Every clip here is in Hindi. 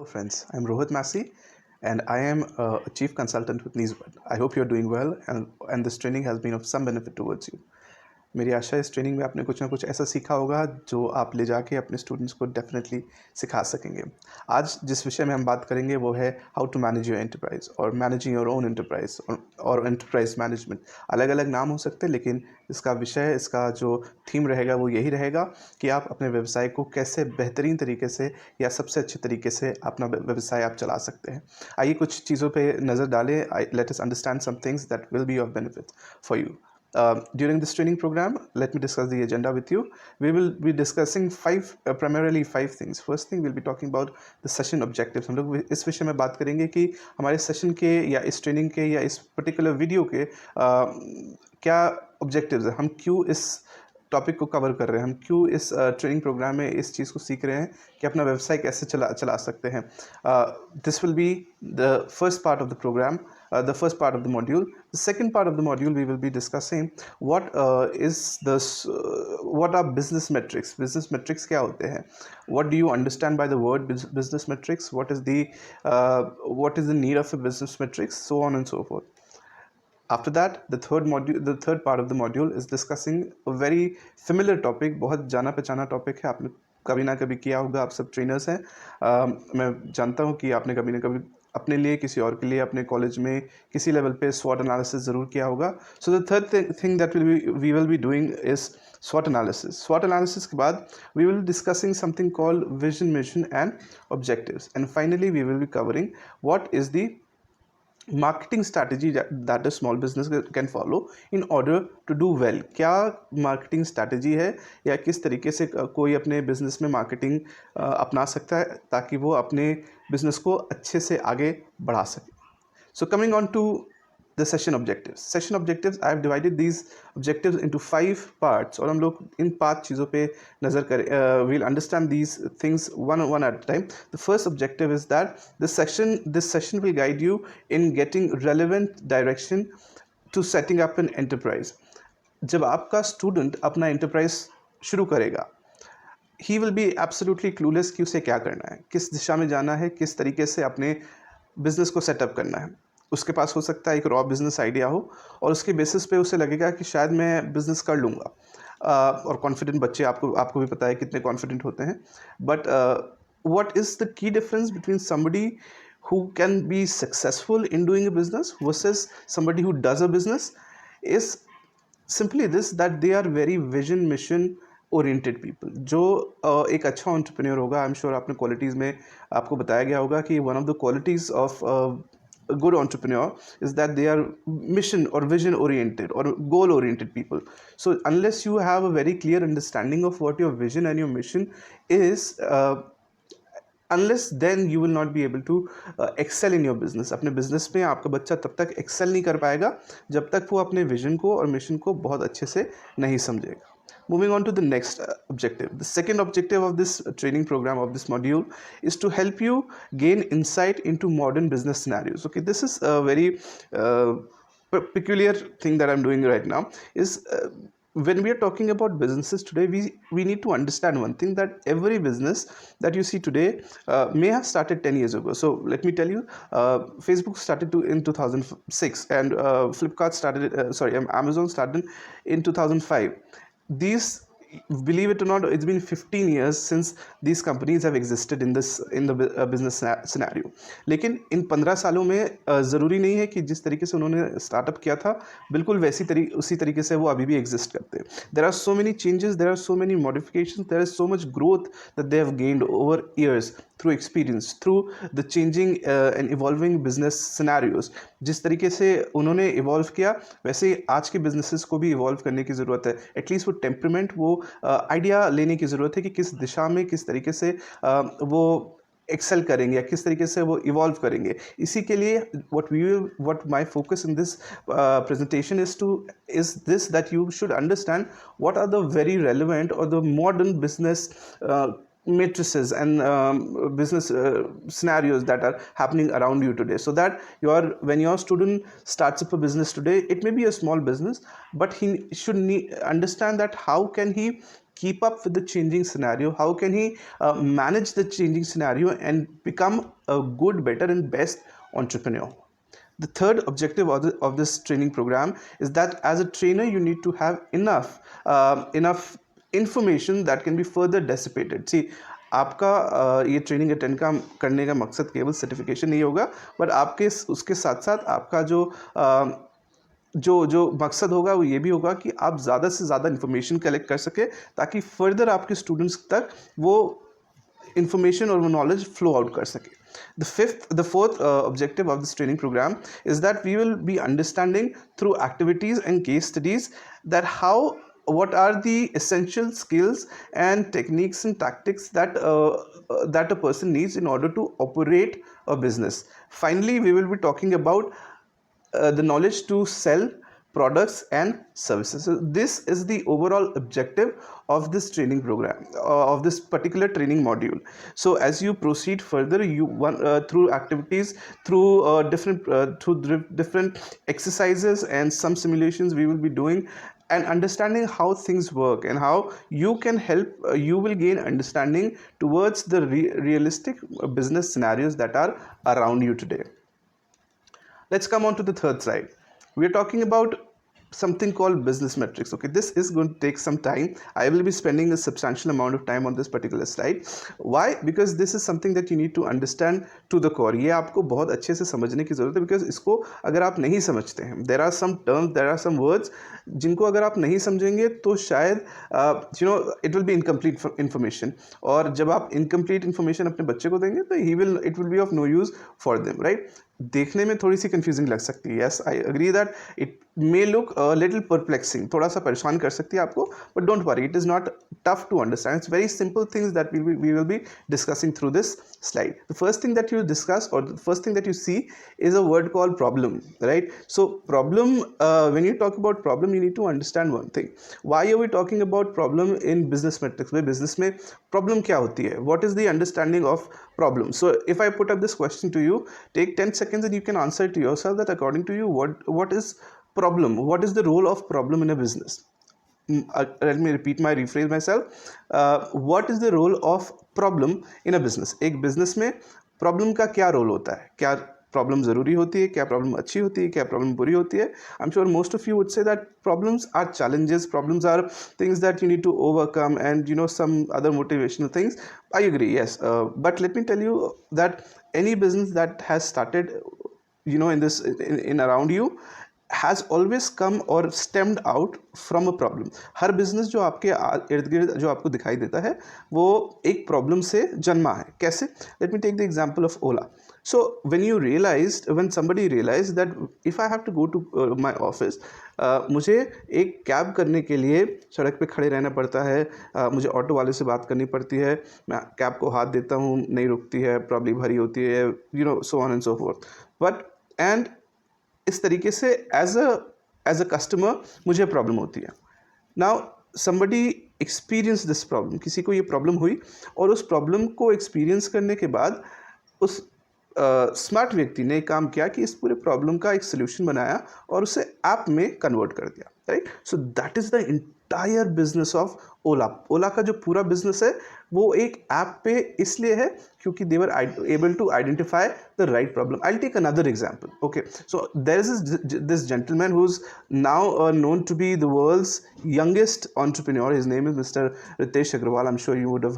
friends. I'm Rohit Massey and I am a chief consultant with Neesbud. I hope you're doing well and this training has been of some benefit towards you. मेरी आशा है इस ट्रेनिंग में आपने कुछ ना कुछ ऐसा सीखा होगा जो आप ले जाके अपने स्टूडेंट्स को डेफिनेटली सिखा सकेंगे। आज जिस विषय में हम बात करेंगे वो है how to manage your enterprise और मैनेजिंग योर ओन एंटरप्राइज और एंटरप्राइज मैनेजमेंट। अलग अलग नाम हो सकते हैं लेकिन इसका विषय, इसका जो थीम रहेगा वो यही रहेगा कि आप अपने व्यवसाय को कैसे बेहतरीन तरीके से या सबसे अच्छे तरीके से अपना व्यवसाय आप चला सकते हैं। आइए कुछ चीज़ों पे नज़र डालें। Let us understand some things that will be of benefit for you. During this training program, let me discuss the agenda with you. We will be discussing primarily five things. First thing, we'll be talking about the session objectives. हम लोग इस विषय में बात करेंगे कि हमारे सेशन के या इस ट्रेनिंग के या इस पर्टिकुलर वीडियो के क्या ऑब्जेक्टिव्स हैं, हम क्यों इस टॉपिक को कवर कर रहे हैं, हम क्यों इस ट्रेनिंग प्रोग्राम में इस चीज़ को सीख रहे हैं कि अपना व्यवसाय कैसे चला सकते हैं. This will be the first part of the programme, the first part of the module. The second part of the module, we will be discussing what are business metrics. Business metrics क्या होते हैं? What do you understand by the word business metrics? What is the need of a business metrics? So on and so forth. After that, the third part of the module is discussing a very familiar topic. बहुत जाना पहचाना टॉपिक है, आपने कभी ना कभी किया होगा, आप सब ट्रेनर्स हैं. मैं जानता हूँ कि आपने कभी ना कभी अपने लिए, किसी और के लिए, अपने कॉलेज में किसी लेवल पे SWOT एनालिसिस ज़रूर किया होगा. So the third thing that we will be doing is SWOT analysis. SWOT analysis के बाद we will be discussing something called vision, mission and objectives. And finally we will be covering what is the marketing strategy that a small business can follow in order to do well. क्या marketing strategy है या किस तरीके से कोई अपने business में marketing अपना सकता है ताकि वो अपने business को अच्छे से आगे बढ़ा सके. So coming on to the session objectives. Session objectives, I have divided these objectives into 5 parts और हम लोग इन 5 चीज़ों पे नज़र करें. We'll understand these things one at a time. The first objective is that this session will guide you in getting relevant direction to setting up an enterprise. जब आपका स्टूडेंट अपना एंटरप्राइज शुरू करेगा, he will be absolutely clueless कि उसे क्या करना है, किस दिशा में जाना है, किस तरीके से अपने बिजनेस को सेटअप करना है. उसके पास हो सकता है एक रॉ बिजनेस आइडिया हो और उसके बेसिस पे उसे लगेगा कि शायद मैं बिजनेस कर लूँगा. और कॉन्फिडेंट बच्चे, आपको भी पता है कितने कॉन्फिडेंट होते हैं. But what is the key difference between somebody who can be successful in doing a business versus somebody who does a business is simply this, that they are very vision mission oriented people. जो एक अच्छा एंटरप्रेन्योर होगा, आई एम श्योर आपने क्वालिटीज़ में आपको बताया गया होगा कि one of the qualities of a good entrepreneur is that they are mission or vision oriented or goal oriented people. So unless you have a very clear understanding of what your vision and your mission is, unless then you will not be able to excel in your business. अपने business में आपका बच्चा तब तक excel नहीं कर पाएगा जब तक वो अपने vision को और mission को बहुत अच्छे से नहीं समझेगा. Moving on to the next objective. The second objective of this training program, of this module, is to help you gain insight into modern business scenarios. Okay, this is a very peculiar thing that I'm doing right now. Is when we are talking about businesses today, we need to understand one thing, that every business that you see today may have started 10 years ago. So let me tell you, Facebook started in 2006 and Amazon started in 2005. These, believe it or not, it's been 15 years since these companies have existed in the business scenario. लेकिन इन 15 सालों में ज़रूरी नहीं है कि जिस तरीके से उन्होंने स्टार्टअप किया था बिल्कुल उसी तरीके से वो अभी भी एग्जिस्ट करते हैं. There are so many changes, there are so many modifications, there is so much growth that they have gained over years through experience, through the changing and evolving business scenarios. जिस तरीके से उन्होंने इवॉल्व किया वैसे ही आज के बिजनेसेस को भी इवॉल्व करने की ज़रूरत है. एटलीस्ट वो टेम्परमेंट, वो आइडिया लेने की ज़रूरत है कि किस दिशा में, किस तरीके से वो एक्सेल करेंगे या किस तरीके से वो इवॉल्व करेंगे. इसी के लिए what my focus in this presentation is this, that you should understand what are the very relevant or the modern business matrices and business scenarios that are happening around you today, so that when your student starts up a business today, it may be a small business, but he should understand that how can he keep up with the changing scenario, how can he manage the changing scenario and become a good, better and best entrepreneur. The third objective of this training program is that as a trainer you need to have enough information that can be further dissipated. See, आपका ये ट्रेनिंग अटेंड करने का मकसद केवल सर्टिफिकेशन नहीं होगा, बट आपके उसके साथ साथ आपका जो मकसद होगा वो ये भी होगा कि आप ज़्यादा से ज़्यादा इन्फॉर्मेशन कलेक्ट कर सके, ताकि फर्दर आपके स्टूडेंट्स तक वो information or knowledge flow out kar sake. The fourth objective of this training program is that we will be understanding through activities and case studies that what are the essential skills and techniques and tactics that a person needs in order to operate a business. Finally, we will be talking about the knowledge to sell products and services. So this is the overall objective of this training program, of this particular training module. So as you proceed further, you through activities, through different exercises and some simulations we will be doing, and understanding how things work and how you can help, you will gain understanding towards the realistic business scenarios that are around you today. Let's come on to the third slide. We are talking about something called business metrics. Okay, this is going to take some time. I will be spending a substantial amount of time on this particular slide. Why? Because this is something that you need to understand to the core. ये आपको बहुत अच्छे से समझने की ज़रूरत है, because इसको अगर आप नहीं समझते हैं, there are some terms, there are some words जिनको अगर आप नहीं समझेंगे तो शायद it will be incomplete information, और जब आप incomplete information अपने बच्चे को देंगे तो it will be of no use for them, right? देखने में थोड़ी सी कंफ्यूजिंग लग सकती है. Yes, I agree that it may look little perplexing, थोड़ा सा परेशान कर सकती है आपको, but don't worry, it is not tough to understand. It's very simple things that we will be discussing through this slide. The first thing that you discuss, or the first thing that you see, is a word called problem, right? So problem, when you talk about problem, you need to understand one thing. Why are we talking about problem in business metrics? भाई business में problem क्या होती है? What is the understanding of problem? So if I put up this question to you, take 10 seconds and you can answer to yourself that according to you, what is problem? What is the role of problem in a business? Let me rephrase myself. What is the role of problem in a business? एक business में problem का क्या role होता है? क्या प्रॉब्लम ज़रूरी होती है? क्या प्रॉब्लम अच्छी होती है? क्या प्रॉब्लम बुरी होती है? I am sure most of you would say that problems are challenges, problems are things that you need to overcome, and some other motivational things. I agree, yes, but let me tell you that any business that has started in around you has always come or stemmed out from a problem. Her business जो आपके इर्द गिर्द जो आपको दिखाई देता है वो एक प्रॉब्लम से जन्मा है. कैसे? Let me take the example of Ola. So when somebody realized that if I have to go to my office, मुझे एक कैब करने के लिए सड़क पे खड़े रहना पड़ता है, मुझे ऑटो वाले से बात करनी पड़ती है, मैं कैब को हाथ देता हूँ, नहीं रुकती है, प्रॉब्ली भरी होती है, so on and so forth. And इस तरीके से एज अ कस्टमर मुझे प्रॉब्लम होती है. Now somebody experience this problem, किसी को ये प्रॉब्लम हुई, और उस प्रॉब्लम को एक्सपीरियंस करने के बाद उस स्मार्ट व्यक्ति ने काम किया कि इस पूरे प्रॉब्लम का एक सोल्यूशन बनाया और उसे ऐप में कन्वर्ट कर दिया, right? So that is the entire business of Ola. Ola का जो पूरा बिजनेस है वो एक ऐप पे इसलिए है क्योंकि they were able to identify the right problem. I will take another example. Okay, so there is this gentleman who is now known to be the world's youngest entrepreneur. His name is Mr. Ritesh Agarwal. I'm sure you would have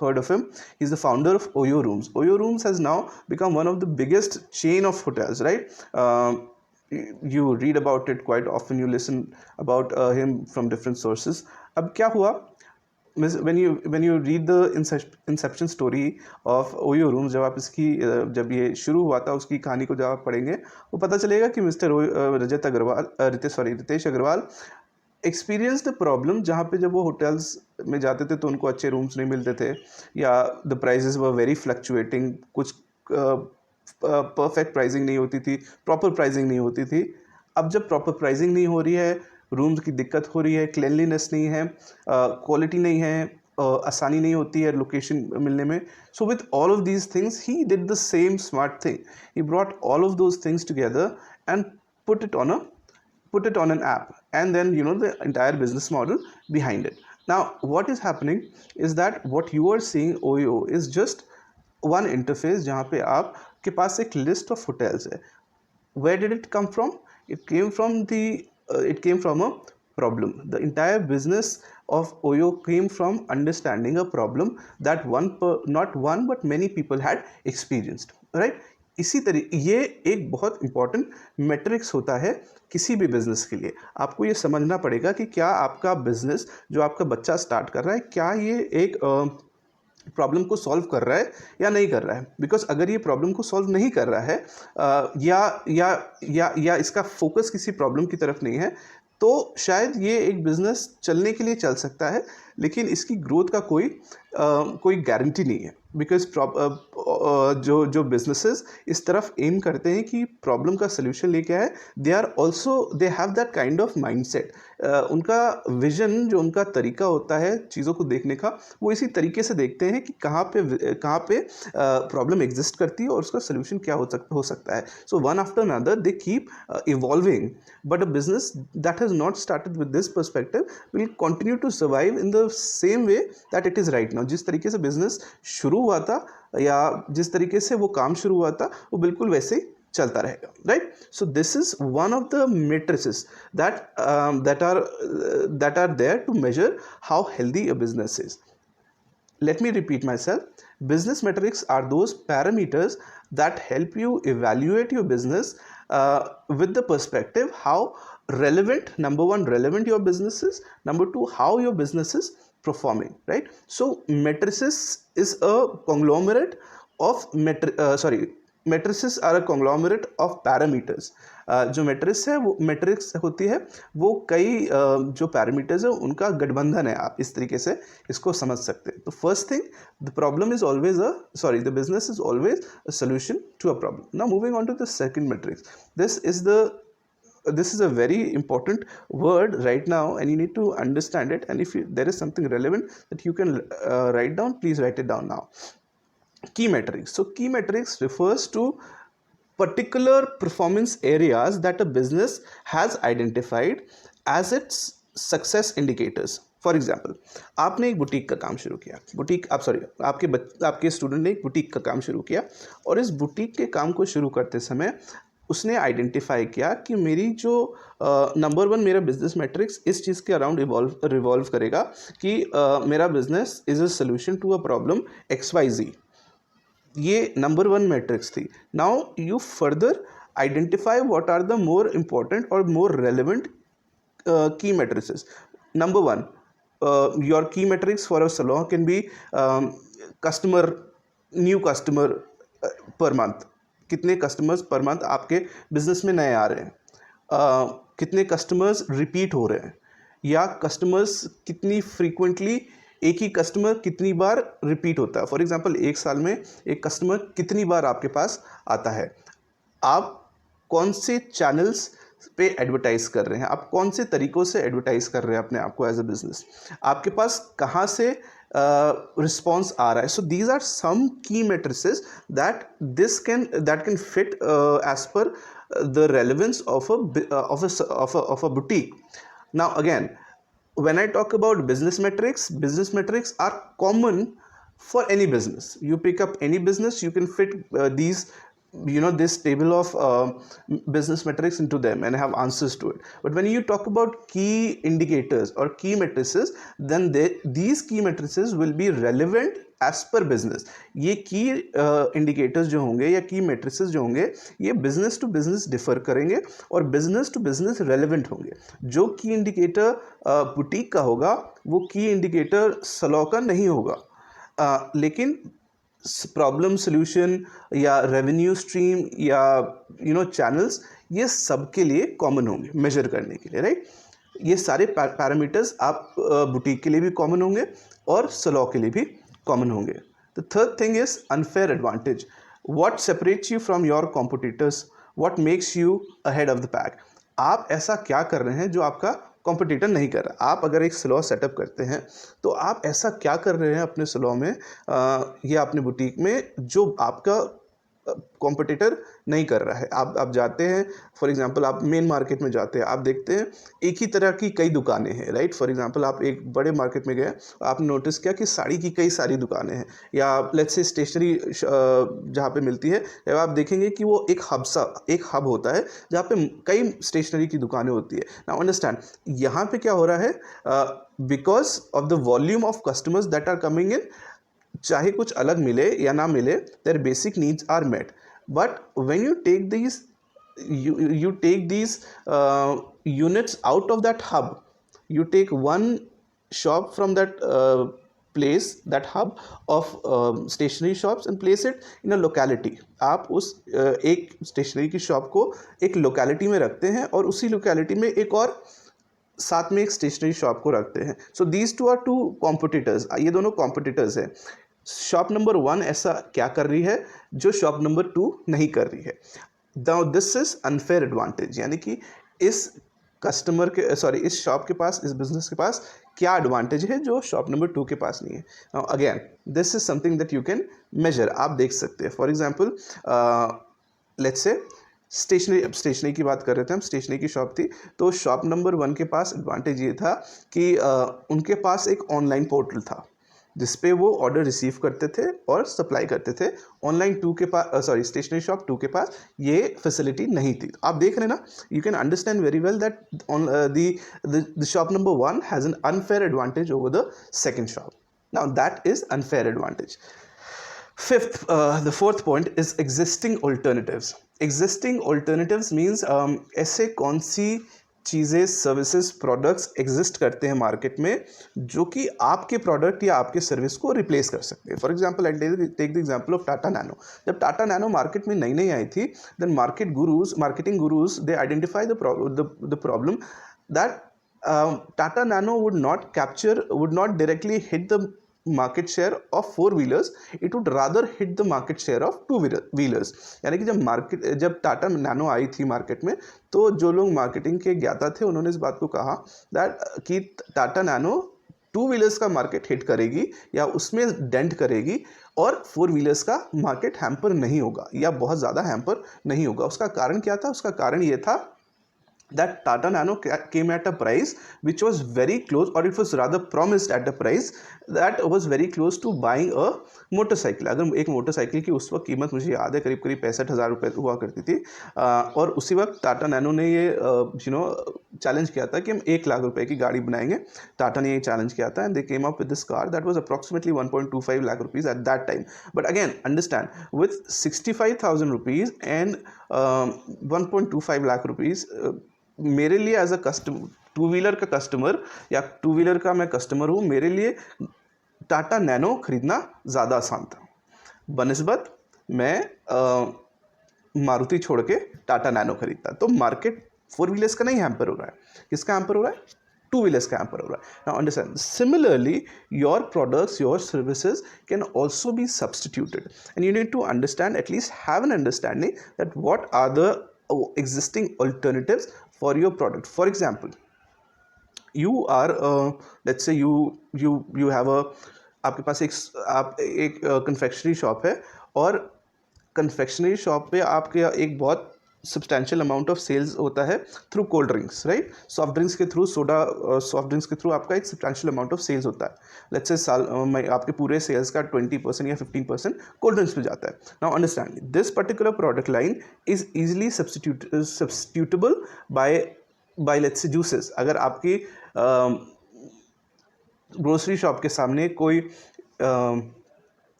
heard of him. He's the founder of Oyo Rooms. Oyo Rooms has now become one of the biggest chain of hotels, right? You read about it quite often. You listen about him from different sources. अब क्या हुआ? when you read the inception story of Oyo Rooms, जब ये शुरू हुआ था उसकी कहानी को जब आप पढ़ेंगे वो पता चलेगा कि mister Ritesh Agarwal experience the problem, जहाँ पे जब वो होटल्स में जाते थे तो उनको अच्छे रूम्स नहीं मिलते थे, या the prices were very fluctuating, कुछ परफेक्ट प्राइसिंग नहीं होती थी, प्रॉपर प्राइसिंग नहीं होती थी. अब जब प्रॉपर प्राइसिंग नहीं हो रही है, रूम्स की दिक्कत हो रही है, क्लिनलीनेस नहीं है, क्वालिटी नहीं है, आसानी नहीं होती है लोकेशन मिलने में. So with all of these things he did the same smart thing. He brought all of those things together and put it on an app, and then the entire business model behind it. Now what is happening is that what you are seeing OYO is just one interface जहाँ पे आपके पास एक list of hotels है. Where did it come from? It came from a problem. The entire business of OYO came from understanding a problem that not one but many people had experienced, right? इसी तरीके ये एक बहुत इंपॉर्टेंट मेट्रिक्स होता है किसी भी बिजनेस के लिए. आपको ये समझना पड़ेगा कि क्या आपका बिजनेस जो आपका बच्चा स्टार्ट कर रहा है, क्या ये एक प्रॉब्लम को सॉल्व कर रहा है या नहीं कर रहा है. बिकॉज अगर ये प्रॉब्लम को सॉल्व नहीं कर रहा है या इसका फोकस किसी प्रॉब्लम की तरफ नहीं है, तो शायद ये एक बिज़नेस चलने के लिए चल सकता है, लेकिन इसकी ग्रोथ का कोई गारंटी नहीं है. बिकॉज जो बिजनेसेस इस तरफ एम करते हैं कि प्रॉब्लम का सल्यूशन लेके आए, they have that kind of mindset. उनका विजन, जो उनका तरीका होता है चीज़ों को देखने का, वो इसी तरीके से देखते हैं कि कहाँ पे प्रॉब्लम एग्जिस्ट करती है और उसका सल्यूशन क्या हो सकता है. So one after another they keep evolving, but a business that has not started with this perspective will continue to survive in the same way that it is right now. जिस तरीके से बिजनेस शुरू हुआ था या जिस तरीके से वो काम शुरू हुआ था, वो बिल्कुल वैसे ही चलता रहेगा, right? So this is one of the matrices that are there to measure how healthy a business is. Let me repeat myself. Business metrics are those parameters that help you evaluate your business with the perspective how relevant, number one, relevant your business is, number two, how your business is performing, right? So matrices is a conglomerate of matrices are a conglomerate of parameters. जो मैट्रिक्स है, वो मैट्रिक्स होती है, वो कई जो पैरामीटर्स है उनका गठबंधन है. आप इस तरीके से इसको समझ सकते हैं. तो first thing, the business is always a solution to a problem. Now moving on to the second matrix. This is a very important word right now, and you need to understand it, and if there is something relevant that you can write down, please write it down now. Key metrics. So key metrics refers to particular performance areas that a business has identified as its success indicators. For example, आपने एक बुटीक का काम शुरू किया, आपके स्टूडेंट ने एक बुटीक का काम शुरू किया, और इस बुटीक के काम को शुरू करते समय उसने आइडेंटिफाई किया कि मेरी जो नंबर वन मेरा बिजनेस मैट्रिक्स इस चीज़ के अराउंड रिवॉल्व करेगा कि मेरा business is a solution to a problem XYZ. ये नंबर वन मैट्रिक्स थी. Now you further identify what are the more important और more relevant key matrices. Number one, your key matrix for a salon can be new customer per month. कितने कस्टमर्स पर मंथ आपके बिजनेस में नए आ रहे हैं, कितने कस्टमर्स रिपीट हो रहे हैं, या कस्टमर्स कितनी फ्रीक्वेंटली, एक ही कस्टमर कितनी बार रिपीट होता है. फॉर एग्जांपल, एक साल में एक कस्टमर कितनी बार आपके पास आता है, आप कौन से चैनल्स पे एडवर्टाइज कर रहे हैं, आप कौन से तरीक़ों से एडवर्टाइज कर रहे हैं अपने आप को एज अ बिजनेस, आपके पास कहाँ से रिस्पॉन्स आ रहा है. सो दीज आर सम की matrices that can fit as per the relevance of a boutique. Now again, when I talk about business metrics are common for any business. You pick up any business, you can fit this table of business metrics into them and have answers to it. But when you talk about key indicators or key matrices, then these key matrices will be relevant as per business. ये key indicators जो होंगे या key matrices जो होंगे, ये business to business differ करेंगे और business to business relevant होंगे. जो key indicator बुटीक का होगा, वो key indicator सलॉ का नहीं होगा, लेकिन प्रॉब्लम सोल्यूशन या रेवेन्यू स्ट्रीम या चैनल्स, ये सब के लिए कॉमन होंगे मेजर करने के लिए, राइट? ये सारे पैरामीटर्स आप बुटीक के लिए भी कॉमन होंगे और सलॉ के लिए भी कॉमन होंगे. The third thing is unfair advantage. What separates you from your competitors, what makes you ahead of the pack. आप ऐसा क्या कर रहे हैं जो आपका कॉम्पिटिटर नहीं कर रहा. आप अगर एक सलॉ सेटअप करते हैं, तो आप ऐसा क्या कर रहे हैं अपने सलॉ में या अपने बुटीक में जो आपका कॉम्पिटिटर नहीं कर रहा है। आप जाते हैं, फॉर एग्जांपल आप मेन मार्केट में जाते हैं, आप देखते हैं एक ही तरह की कई दुकानें हैं, राइट। फॉर एग्जांपल आप एक बड़े मार्केट में गए, आपने नोटिस किया कि साड़ी की कई सारी दुकानें हैं, या लेट्स से स्टेशनरी जहाँ पे मिलती है, या आप देखेंगे कि वो एक हब होता है जहाँ पे कई स्टेशनरी की दुकानें होती है। नाउ अंडरस्टैंड, यहाँ पे क्या हो रहा है, because of the volume of customers that are coming in, चाहे कुछ अलग मिले या ना मिले, their basic needs are met. But when you take these units out of that hub, you take one shop from that place, that hub of stationery shops, and place it in a locality. आप उस एक स्टेशनरी की शॉप को एक लोकेलिटी में रखते हैं और उसी लोकेलिटी में एक और साथ में एक स्टेशनरी शॉप को रखते हैं। So these two are two competitors, ये दोनों कॉम्पिटिटर्स हैं। शॉप नंबर 1 ऐसा क्या कर रही है जो शॉप नंबर 2 नहीं कर रही है। Now this is unfair advantage, यानी कि इस कस्टमर के इस शॉप के पास, इस बिजनेस के पास क्या एडवांटेज है जो शॉप नंबर 2 के पास नहीं है। Now again this is something that you can measure, आप देख सकते हैं। For example let's say stationery की बात कर रहे थे हम, स्टेशनरी की शॉप थी, तो शॉप नंबर 1 के पास एडवांटेज ये था कि उनके पास एक ऑनलाइन पोर्टल था जिसपे वो ऑर्डर रिसीव करते थे और सप्लाई करते थे। ऑनलाइन 2 के पास, स्टेशनरी शॉप 2 के पास ये फैसिलिटी नहीं थी। आप देख रहे हैं ना, you can understand very well that the shop number 1 has an unfair advantage over the second shop. Now that is unfair advantage. The fourth point is existing alternatives. Existing alternatives means ऐसे कौन सी चीज़ें, सर्विसेज, प्रोडक्ट्स एग्जिस्ट करते हैं मार्केट में जो कि आपके प्रोडक्ट या आपके सर्विस को रिप्लेस कर सकते हैं। For example I take the example of Tata Nano. जब टाटा नैनो मार्केट में नई नई आई थी, then marketing gurus they identify the problem that Tata Nano would not directly hit the market share of 4-wheelers, it would rather hit the market share of 2-wheelers। यानी कि जब टाटा नैनो आई थी मार्केट में, तो जो लोग मार्केटिंग के ज्ञाता थे उन्होंने इस बात को कहा दैट कि टाटा नैनो 2-wheelers का मार्केट हिट करेगी या उसमें डेंट करेगी, और 4-wheelers का मार्केट हैम्पर नहीं होगा या बहुत ज़्यादा हैम्पर नहीं होगा। उसका कारण क्या था? उसका कारण ये था that Tata Nano came at a price which was very close, or it was rather promised at a price that was very close to buying a motorcycle। अगर एक मोटरसाइकिल की उस वक्त कीमत मुझे याद है करीब 65,000 रुपये हुआ करती थी, और उसी वक्त टाटा नैनो ने ये चैलेंज किया था कि हम 1 लाख रुपए की गाड़ी बनाएंगे। टाटा ने ये चैलेंज किया था, and they came up with this car that was approximately 1.25 lakh rupees at that time. But again understand, with 65,000 rupees and 1.25 lakh rupees, मेरे लिए एज अ कस्टमर, 2-व्हीलर का कस्टमर या 2-व्हीलर का मैं कस्टमर हूँ, मेरे लिए टाटा नैनो खरीदना ज़्यादा आसान था बनिस्बत मैं मारुति छोड़ के टाटा नैनो खरीदता। तो मार्केट 4-व्हीलर्स का नहीं हैम्पर हो रहा है, किसका हैम्पर हो रहा है? 2-व्हीलर्स का हैम्पर हो रहा है। Now understand, similarly your products, your services can also be substituted, and you need to understand, at least have an understanding that what are the existing alternatives for your product. For example, you are let's say you have आपके पास एक कन्फेक्शनरी शॉप है, और कन्फेक्शनरी शॉप पे आपके एक बहुत सब्सटैंशियल अमाउंट ऑफ सेल्स होता है through cold drinks, right. Soft drinks के थ्रू, सॉफ्ट ड्रिंक्स के थ्रू आपका एक सब्सटैंशियल अमाउंट ऑफ सेल्स होता है। लेट्स से साल में आपके पूरे सेल्स का 20% या 15% कोल्ड ड्रिंक्स में जाता है। Now understand, this particular product line is easily substitutable by let's say juices. अगर आपकी ग्रोसरी शॉप के सामने कोई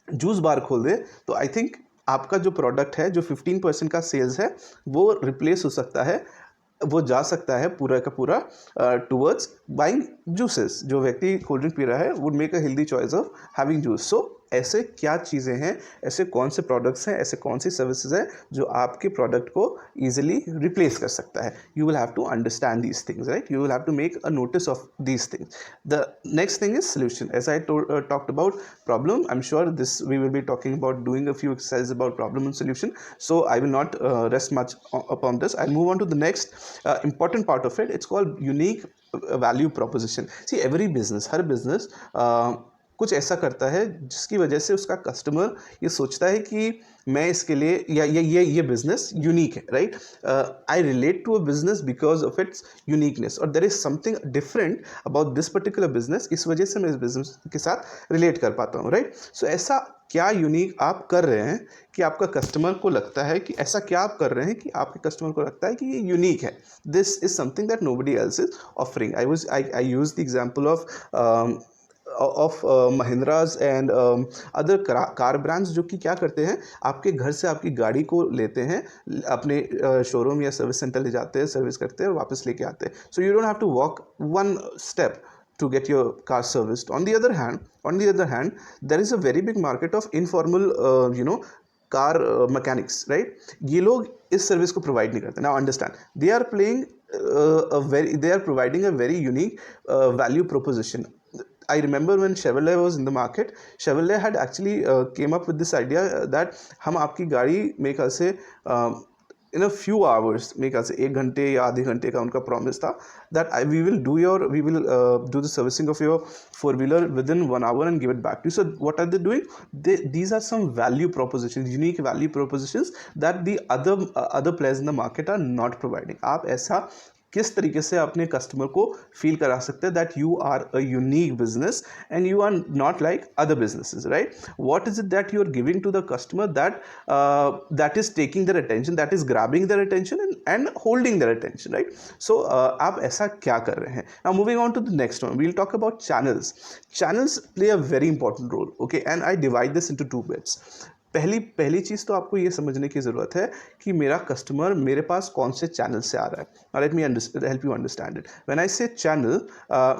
जूस बार खोल दे, तो आई थिंक आपका जो प्रोडक्ट है, जो 15% का सेल्स है, वो रिप्लेस हो सकता है, वो जा सकता है पूरा का पूरा टूवर्ड्स बाइंग जूसेस। जो व्यक्ति कोल्ड ड्रिंक पी रहा है would make a healthy choice of having juice. So ऐसे क्या चीज़ें हैं, ऐसे कौन से प्रोडक्ट्स हैं, ऐसे कौन सी सर्विसेज हैं जो आपके प्रोडक्ट को ईजिली रिप्लेस कर सकता है। You will have to understand these things, right. You will have to make a notice of these things. The next thing is solution. As I talked about problem, I'm sure this we will be talking about doing a few exercises about problem and solution, so I will not rest much upon this. I'll move on to the next important part of it. It's called unique value proposition. See, every business, her business कुछ ऐसा करता है जिसकी वजह से उसका कस्टमर ये सोचता है कि मैं इसके लिए या ये बिजनेस यूनिक है, right? I relate to a business because of its uniqueness, और there is something different about this particular business, इस वजह से मैं इस बिजनेस के साथ रिलेट कर पाता हूँ, राइट? सो ऐसा क्या यूनिक आप कर रहे हैं कि आपका कस्टमर को लगता है कि, ऐसा क्या आप कर रहे हैं कि आपके कस्टमर को लगता है कि ये यूनिक है? This is something that nobody else is offering. I use the example of Mahindra's and other car brands, जो कि क्या करते हैं, आपके घर से आपकी गाड़ी को लेते हैं, अपने शोरूम या सर्विस सेंटर ले जाते हैं, सर्विस करते हैं और वापस लेके आते हैं. So you don't have to walk one step to get your car serviced. On the other hand, there is a very big market of informal car mechanics, right? ये लोग इस सर्विस को प्रोवाइड नहीं करते. Now understand, they are playing they are providing a very unique value proposition. I remember when Chevrolet was in the market, Chevrolet had actually came up with this idea that हम आपकी गाड़ी मेरे ख्याल से इन अ फ्यू आवर्स, मेरे ख्याल से 1 घंटे या आधे घंटे का उनका प्रॉमिस था, that we will do the servicing of your 4-wheeler within 1 hour and give it back to you. So what are they doing? These are some value propositions, unique value propositions that the other players in the market are not providing. आप ऐसा किस तरीके से अपने कस्टमर को फील करा सकते हैं that you are a unique business and you are not like other businesses, right? What is it that you are giving to the customer that is taking their attention, that is grabbing their attention and holding their attention, right? So आप ऐसा क्या कर रहे हैं? Now moving on to the next one, we will talk about channels. Channels play a very important role, okay, and I divide this into 2 bits. पहली चीज़ तो आपको ये समझने की ज़रूरत है कि मेरा कस्टमर मेरे पास कौन से चैनल से आ रहा है. Let me help you understand it. When I से चैनल,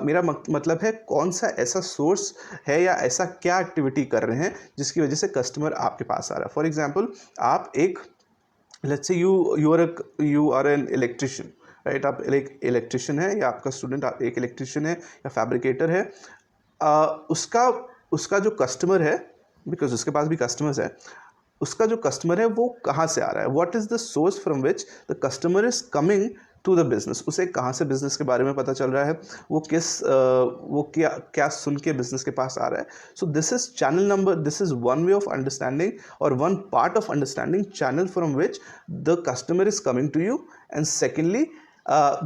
मेरा मतलब है कौन सा ऐसा सोर्स है या ऐसा क्या एक्टिविटी कर रहे हैं जिसकी वजह से कस्टमर आपके पास आ रहा है. फॉर एग्जाम्पल, आप एक, let's say you are an electrician, right? आप एक इलेक्ट्रिशियन है या आपका स्टूडेंट एक इलेक्ट्रिशियन है या फैब्रिकेटर है. उसका जो कस्टमर है, बिकॉज उसके पास भी कस्टमर्स है, उसका जो कस्टमर है वो कहाँ से आ रहा है? What is the source from which the customer is coming to the business? उसे कहाँ से बिजनेस के बारे में पता चल रहा है? वो क्या सुन के बिजनेस के पास आ रहा है? So this is channel number, this is one way of understanding और one part of understanding channel from which the customer is coming to you. And secondly,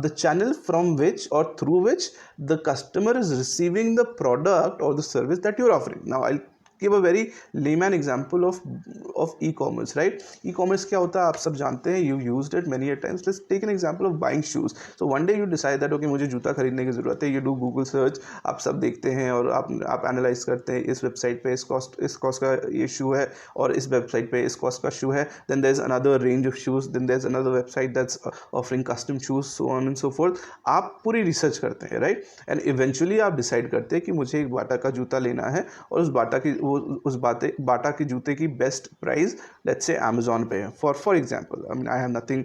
the channel from which or through which the customer is receiving the product or the service that you're offering. Now I'll give a very layman example of e-commerce, right? E-commerce क्या होता है आप सब जानते हैं, you used it many a times. Let's take an example of buying shoes. So one day you decide that okay, मुझे जूता खरीदने की ज़रूरत है. You do Google search, आप सब देखते हैं और आप एनालाइज करते हैं, इस वेबसाइट पे इस कॉस्ट का ये शू है और इस वेबसाइट पे इस कॉस्ट का शू है. Then there's another range of shoes, then there's another website that's offering custom shoes, so on and so forth. आप पूरी रिसर्च करते हैं, राइट? एंड इवेंचुअली आप डिसाइड करते हैं कि मुझे एक बाटा का जूता लेना है और उस बाटा के जूते की best price let's say Amazon पे है. For example, I mean I have nothing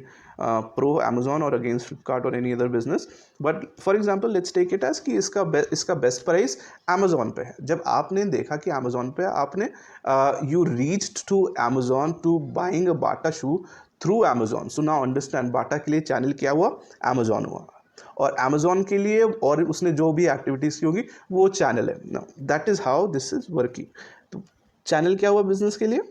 pro Amazon और अगेंस्ट फ्लिपकार्ट और any other business, but for example let's take it as कि इसका बेस्ट प्राइस अमेजोन पे है. जब आपने देखा कि अमेजोन पे आपने you reached to Amazon to buying a Bata shoe through Amazon. So now understand, Bata के लिए चैनल क्या हुआ? अमेजोन हुआ. और अमेजोन के लिए और उसने जो भी एक्टिविटीज़ की होगी वो चैनल है. Now that is how this is working. तो चैनल क्या हुआ बिजनेस के लिए?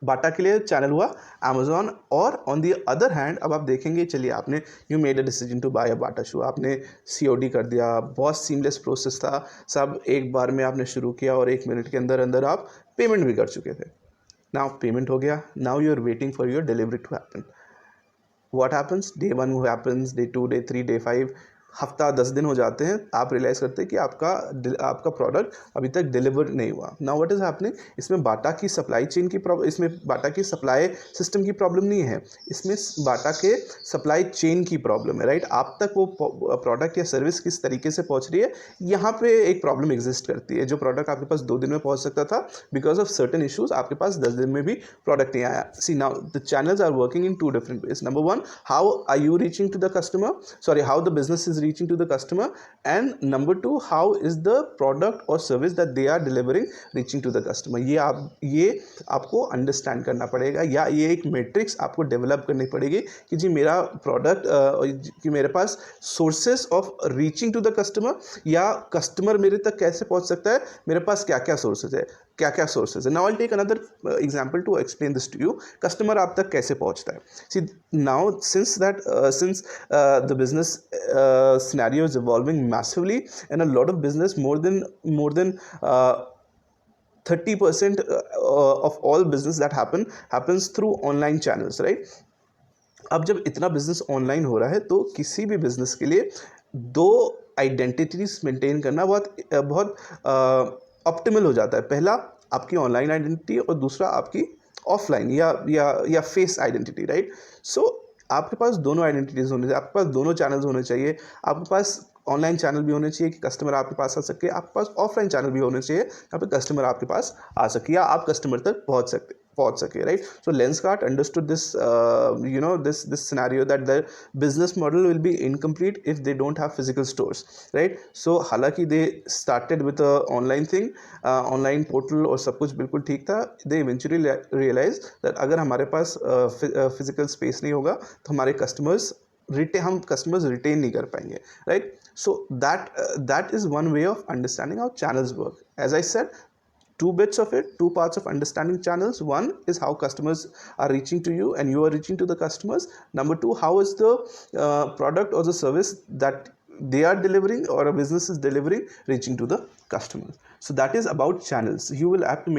बाटा के लिए चैनल हुआ अमेजोन. और ऑन दी अदर हैंड, अब आप देखेंगे, चलिए आपने you made a decision to buy a Bata shoe, आपने COD कर दिया, बहुत सीमलेस प्रोसेस था, सब एक बार में आपने शुरू किया और 1 मिनट के अंदर अंदर आप पेमेंट भी कर चुके थे. नाउ पेमेंट हो गया, now you are waiting for your delivery to happen. What happens? Day 1 happens, Day 2, Day 3, Day 5, हफ्ता 10 दिन हो जाते हैं. आप रियलाइज़ करते हैं कि आपका प्रोडक्ट अभी तक डिलीवर नहीं हुआ. Now what is happening? इसमें बाटा की सप्लाई चेन की प्रॉब्लम, इसमें बाटा की सप्लाई सिस्टम की प्रॉब्लम नहीं है, इसमें बाटा के सप्लाई चेन की प्रॉब्लम है, राइट? आप तक वो प्रोडक्ट या सर्विस किस तरीके से पहुंच रही है, यहाँ पे एक प्रॉब्लम एग्जिस्ट करती है. जो प्रोडक्ट आपके पास 2 दिन में पहुंच सकता था, बिकॉज ऑफ सर्टन इशूज़ आपके पास 10 दिन में भी प्रोडक्ट नहीं आया. See now the channels are working in 2 different ways. Number 1, how are you reaching to the customer? Sorry, how the business is reaching to the customer, and number 2, how is the product or service that they are delivering reaching to the customer. ये आपको अंडरस्टैंड करना पड़ेगा, या ये एक मैट्रिक्स आपको डेवलप करनी पड़ेगी कि जी मेरा प्रोडक्ट कि मेरे पास sources of reaching to the customer, या कस्टमर मेरे तक कैसे पहुंच सकता है, मेरे पास क्या क्या सोर्सेज है. क्या क्या सोर्सेज है. Now I take another example to explain this to you. Customer आप तक कैसे पहुंचता है. See now since the business scenario is evolving massively, and a lot of business, more than 30% of all business that happens through online channels, right? अब जब इतना बिजनेस ऑनलाइन हो रहा है तो किसी भी बिजनेस के लिए दो आइडेंटिटीज मेंटेन करना बहुत बहुत ऑप्टिमल हो जाता है. पहला आपकी ऑनलाइन आइडेंटिटी और दूसरा आपकी ऑफलाइन या फेस आइडेंटिटी, राइट? सो आपके पास दोनों आइडेंटिटीज होने चाहिए, आपके पास दोनों चैनल्स होने चाहिए. आपके पास ऑनलाइन चैनल भी होने चाहिए कि कस्टमर आपके पास आ सके, आपके पास ऑफलाइन चैनल भी होने चाहिए जहाँ पे कस्टमर आपके पास आ सके या आप कस्टमर तक पहुंच सके, right? So Lenskart understood this, this scenario, that the business model will be incomplete if they don't have physical stores, right? So हालांकि they started with a online thing, online portal और सब कुछ बिल्कुल ठीक था. They eventually realized that अगर हमारे पास physical space नहीं होगा तो हमारे हम कस्टमर्स रिटेन नहीं कर पाएंगे, right? So that is one way of understanding how channels work. As I said, two parts of understanding channels. One is how customers are reaching to you and you are reaching to the customers. Number two, how is the product or the service that they are delivering or a business is delivering reaching to the customers. So that is about channels. You will have to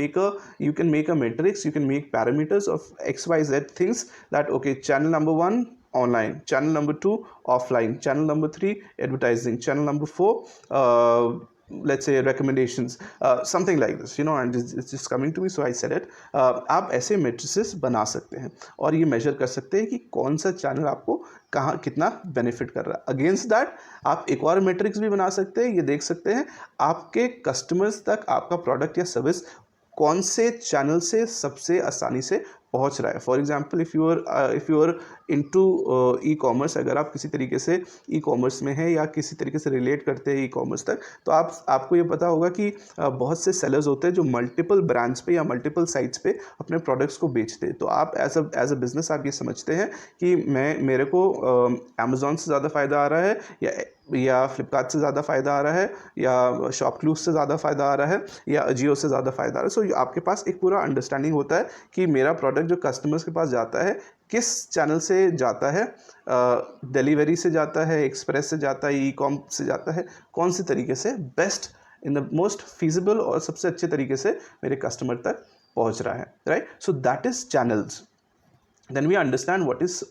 you can make a matrix, you can make parameters of XYZ things, that okay, channel number 1 online, channel number 2 offline, channel number 3 advertising, channel number 4 let's say recommendations, something like this, and it's just coming to me, so I said it. आप ऐसे मेट्रिसेस बना सकते हैं और ये मेजर कर सकते हैं कि कौन सा चैनल आपको कहाँ कितना बेनिफिट कर रहा है. अगेंस्ट दैट आप एक और मैट्रिक्स भी बना सकते हैं. ये देख सकते हैं आपके कस्टमर्स तक आपका प्रोडक्ट या सर्विस कौन से चैनल से सबसे आसानी से पहुंच रहा है. For example, if you are into e commerce, अगर आप किसी तरीके से ई कॉमर्स में हैं या किसी तरीके से रिलेट करते हैं ई कॉमर्स तक, तो आपको ये पता होगा कि बहुत से सेलर्स होते हैं जो मल्टीपल ब्रांड्स पे या मल्टीपल साइट्स पे अपने प्रोडक्ट्स को बेचते हैं. तो आप एज अ बिजनेस आप ये समझते हैं कि मेरे को अमेज़ॉन से ज़्यादा फ़ायदा आ रहा है या फ्लिपकार्ट से ज़्यादा फ़ायदा आ रहा है या शॉपक्लूज से ज़्यादा फ़ायदा आ रहा है या अजियो से ज़्यादा फ़ायदा आ रहा है. सो आपके पास एक पूरा अंडरस्टैंडिंग होता है कि मेरा प्रोडक्ट जो कस्टमर्स के पास जाता है किस चैनल से जाता है, डिलीवरी से जाता है, एक्सप्रेस से जाता है, ई कॉम से जाता है, कौन से तरीके से best in the most feasible और सबसे अच्छे तरीके से मेरे कस्टमर तक पहुंच रहा है, right? So that is channels. Then we understand what is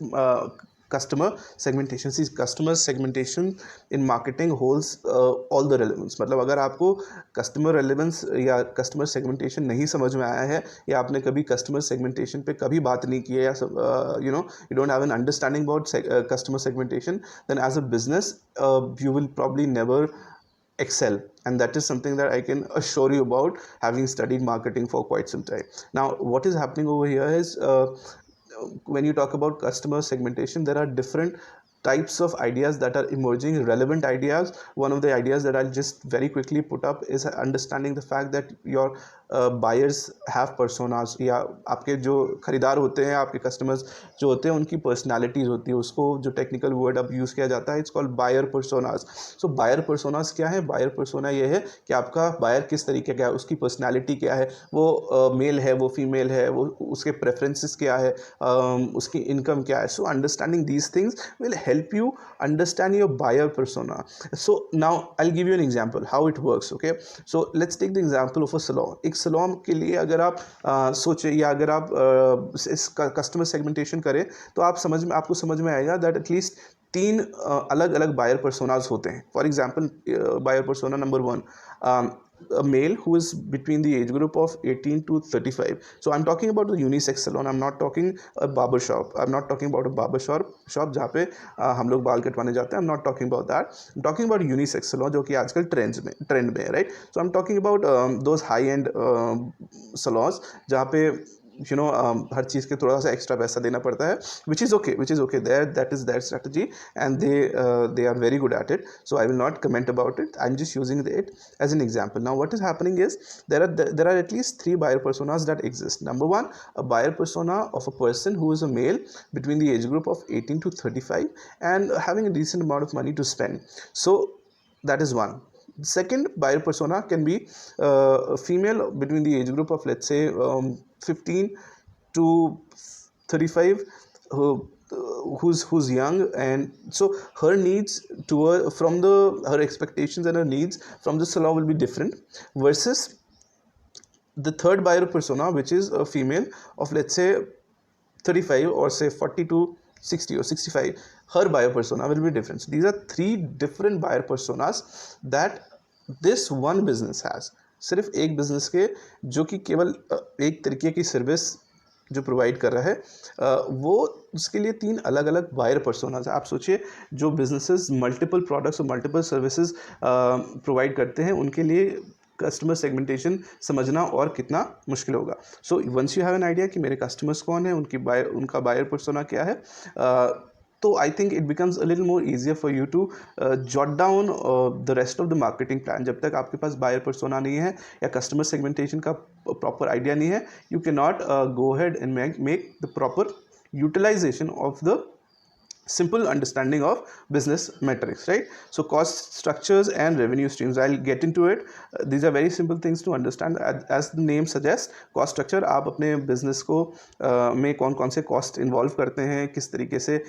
customer segmentation. See, customer segmentation in marketing holds all the relevance. मतलब अगर आपको customer relevance या customer segmentation नहीं समझ में आया है या आपने कभी customer segmentation पे कभी बात नहीं की है या you don't have an understanding about customer segmentation, then as a business you will probably never excel, and that is something that I can assure you about, having studied marketing for quite some time. Now what is happening over here is when you talk about customer segmentation, there are different types of ideas that are emerging, relevant ideas. One of the ideas that I'll just very quickly put up is understanding the fact that your buyers have personas, या आपके जो खरीदार होते हैं, आपके कस्टमर्स जो होते हैं, उनकी पर्सनालिटीज़ होती है. उसको जो टेक्निकल वर्ड अब यूज़ किया जाता है, it's called buyer personas. So buyer personas क्या है? बायर पर्सोना ये है कि आपका बायर किस तरीके का है, उसकी पर्सनालिटी क्या है, वो मेल है, वो फीमेल है, वो उसके प्रेफरेंसेस क्या है, उसकी इनकम क्या है. So understanding these things will help you understand your buyer persona. So now I'll give you an example how it works. Okay, so let's take the example of a salon. एक salon के लिए अगर आप सोचें या अगर आप इस कस्टमर सेगमेंटेशन करें तो आपको समझ में आएगा that at least 3 अलग अलग बायर पर्सोनाज होते हैं. For example, buyer persona number 1, a male who is between the age group of 18 to 35. So I'm talking about the unisex salon. I'm not talking a barber shop. I'm not talking about a barber shop जहाँ पे हम लोग बाल कटवाने जाते हैं. I'm not talking about that. I'm talking about unisex salon जो कि आजकल ट्रेंड में है, right? So I'm talking about those high end salons जहाँ पे हर चीज़ के थोड़ा सा एक्स्ट्रा पैसा देना पड़ता है, which is okay there. That is their strategy and they are very good at it, so I will not comment about it. I'm just using it as an example. Now what is happening is there are at least 3 buyer personas that exist. Number 1, a buyer persona of a person who is a male between the age group of 18 to 35 and having a decent amount of money to spend. So that is one. Second buyer persona can be female between the age group of, let's say, 15 to 35, who's young, and so her needs toward from the her expectations and her needs from the salon will be different, versus the third buyer persona, which is a female of, let's say, 35, or say 40 to 60 or 65. Her buyer persona will be different. So these are three different buyer personas that this one business has. सिर्फ एक बिजनेस के, जो कि केवल एक तरीके की सर्विस जो प्रोवाइड कर रहा है, वो उसके लिए तीन अलग अलग बायर पर्सोनाज है. आप सोचिए, जो बिजनेसेस मल्टीपल प्रोडक्ट्स और मल्टीपल सर्विसेज प्रोवाइड करते हैं, उनके लिए कस्टमर सेगमेंटेशन समझना और कितना मुश्किल होगा. So once you have an idea कि मेरे कस्टमर्स कौन है, उनका बायर पर्सोना क्या है, तो I think it becomes a little more easier for you to jot down the rest of the marketing plan. जब तक आपके पास बायर पर्सोना नहीं है या कस्टमर सेगमेंटेशन का प्रॉपर आइडिया नहीं है, you can not go ahead and make the proper utilisation of the simple understanding of business metrics, right? So cost structures and revenue streams, I'll get into it. These are very simple things to understand. As the name suggests, cost structure, आप अपने business को में कौन कौन से cost involve करते हैं, किस तरीके से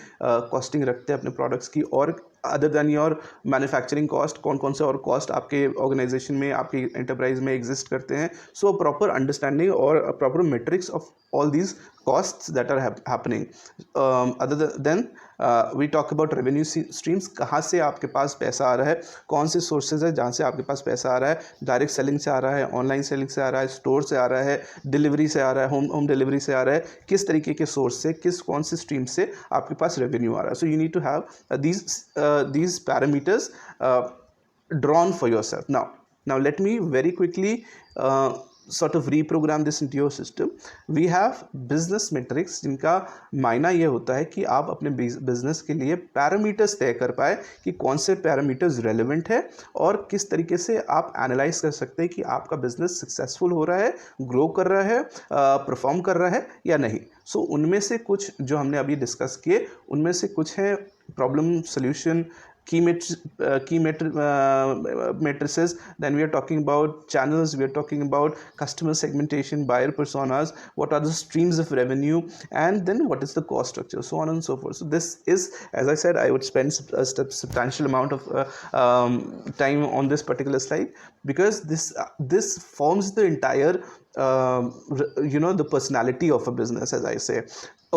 costing रखते हैं अपने products की, और other than your manufacturing cost कौन कौन से और कॉस्ट आपके ऑर्गेनाइजेशन में, आपकी एंटरप्राइज में एग्जिस्ट करते हैं. सो प्रॉपर अंडरस्टैंडिंग और proper matrix of all these costs that are happening. Other than we talk about revenue streams, कहाँ से आपके पास पैसा आ रहा है, कौन से सोर्सेज है जहाँ से आपके पास पैसा आ रहा है. डायरेक्ट सेलिंग से आ रहा है, ऑनलाइन सेलिंग से आ रहा है, स्टोर से आ रहा है, डिलीवरी से आ रहा है, होम डिलीवरी से आ रहा है, किस तरीके के सोर्स से, कौन से स्ट्रीम से आपके पास रेवेन्यू आ रहा है. So you need to have these parameters drawn for yourself. Now let me very quickly sort of reprogram this into your system. We have business metrics, जिनका मायना ये होता है कि आप अपने बिजनेस के लिए पैरामीटर्स तय कर पाए कि कौन से पैरामीटर्स रेलेवेंट है, और किस तरीके से आप एनालाइज कर सकते हैं कि आपका बिजनेस सक्सेसफुल हो रहा है, ग्रो कर रहा है, परफॉर्म कर रहा है या नहीं. सो उनमें से कुछ जो हमने अभी डिस्कस किए, उनमें से कुछ हैं problem solution, key matrices. Then we are talking about channels, we are talking about customer segmentation, buyer personas, what are the streams of revenue, and then what is the cost structure, so on and so forth. So this is, as I said, I would spend a substantial amount of time on this particular slide, because this forms the entire the personality of a business, as I say.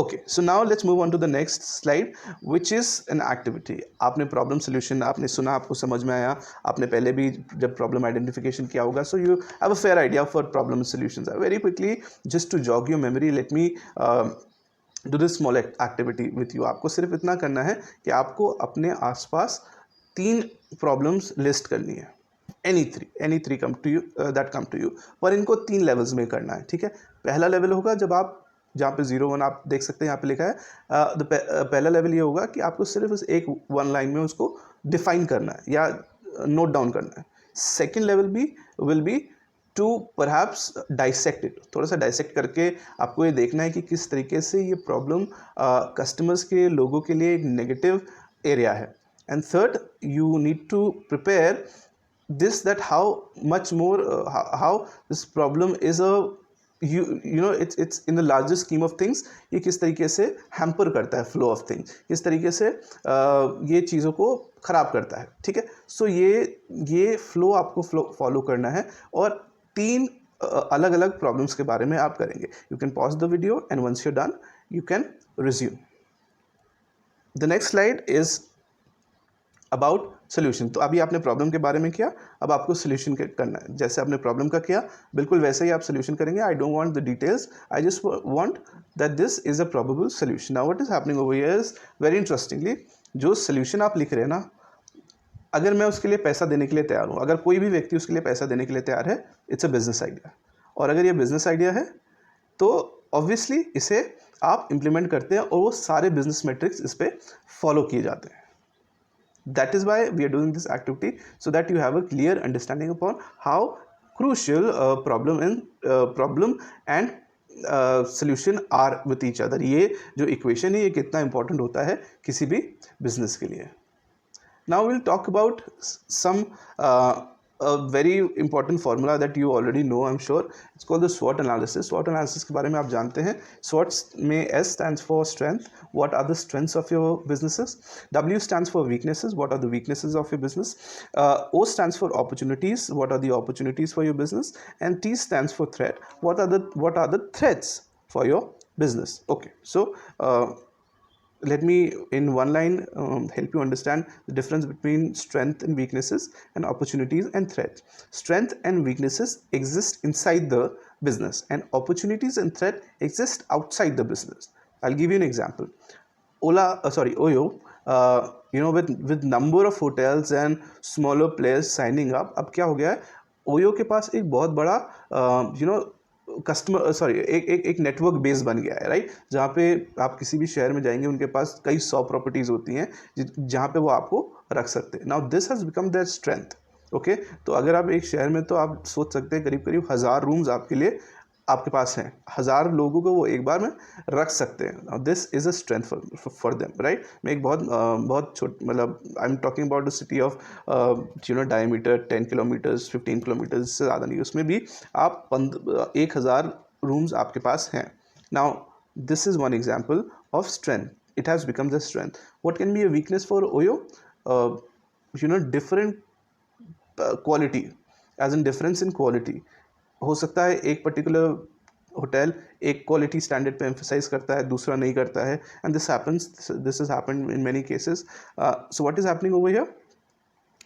Okay, so now let's move on to the next slide, which is an activity. आपने प्रॉब्लम सोल्यूशन आपने सुना, आपको समझ में आया, आपने पहले भी जब प्रॉब्लम आइडेंटिफिकेशन किया होगा, so you have a fair idea for problem solutions. Very quickly, just to jog your memory, let me do this small activity with you. आपको सिर्फ इतना करना है कि आपको अपने आसपास 3 प्रॉब्लम्स लिस्ट करनी है. Any three come to you, that come to you, पर इनको 3 लेवल्स में करना है. ठीक है, पहला लेवल होगा जब आप, जहाँ पे 0-1 आप देख सकते हैं यहाँ पे लिखा है, पहला लेवल ये होगा कि आपको सिर्फ उस एक 1 लाइन में उसको डिफाइन करना है या नोट डाउन करना है. Second level will be to perhaps dissect it, थोड़ा सा डाइसेक्ट करके आपको ये देखना है कि किस तरीके से ये प्रॉब्लम कस्टमर्स के, लोगों के लिए एक नेगेटिव एरिया है. And third, you need to prepare this, that how much more how this problem is a you know it's in the larger scheme of things, ये किस तरीके से हैम्पर करता है फ्लो ऑफ थिंग्स, किस तरीके से ये चीज़ों को ख़राब करता है. ठीक है, सो ये फ्लो आपको फॉलो करना है, और 3 अलग अलग प्रॉब्लम्स के बारे में आप करेंगे. You can pause the video and once you done you can resume. The next slide is about solution. तो अभी आपने प्रॉब्लम के बारे में किया, अब आपको सोल्यूशन करना है. जैसे आपने प्रॉब्लम का किया, बिल्कुल वैसे ही आप सोल्यूशन करेंगे. I don't want the details, I just want that this is a probable solution. Now what is happening over here is, very interestingly, जो सोल्यूशन आप लिख रहे हैं ना, अगर मैं उसके लिए पैसा देने के लिए तैयार हूँ, अगर कोई भी व्यक्ति उसके लिए पैसा देने के लिए तैयार है, इट्स अ बिजनेस आइडिया. और अगर ये बिजनेस आइडिया है तो ऑब्वियसली इसे आप इम्प्लीमेंट करते हैं, और वो सारे बिजनेस मेट्रिक्स इस पर फॉलो किए जाते हैं. That is why we are doing this activity, so that you have a clear understanding upon how crucial problem and solution are with each other. ये जो equation है, ये कितना important होता है किसी भी business के लिए. Now we'll talk about some a very important formula that you already know, I'm sure. It's called the SWOT analysis. SWOT analysis के बारे में आप जानते हैं. SWOT में S stands for strength. What are the strengths of your businesses? W stands for weaknesses. What are the weaknesses of your business? O stands for opportunities. What are the opportunities for your business? And T stands for threat. What are the threats for your business? Okay, so let me in one line help you understand the difference between strength and weaknesses and opportunities and threats. Strength and weaknesses exist inside the business, and opportunities and threat exist outside the business. I'll give you an example. Oyo, with number of hotels and smaller players signing up, अब क्या हो गया है, ओयो के पास एक बहुत बड़ा एक नेटवर्क बेस बन गया है, राइट, जहाँ पे आप किसी भी शहर में जाएंगे उनके पास कई 100 प्रॉपर्टीज़ होती हैं जहाँ पे वो आपको रख सकते हैं. Now this has become their strength. Okay, तो अगर आप एक शहर में, तो आप सोच सकते हैं करीब करीब 1000 रूम्स आपके लिए आपके पास हैं, 1000 लोगों को वो एक बार में रख सकते हैं. This is a strength for them, right. मैं एक बहुत छोटी, मतलब I am talking about the city of diameter 10 kilometres 15 kilometres, इससे ज़्यादा नहीं, उसमें भी आप 1000 रूम्स आपके पास हैं. Now this is one example of strength. It has become the strength. What can be a weakness for OYO? Different quality, as in difference in quality. हो सकता है एक पर्टिकुलर होटल एक क्वालिटी स्टैंडर्ड पे एम्फसाइज करता है, दूसरा नहीं करता है, and this has happened in many cases. So what is happening over here?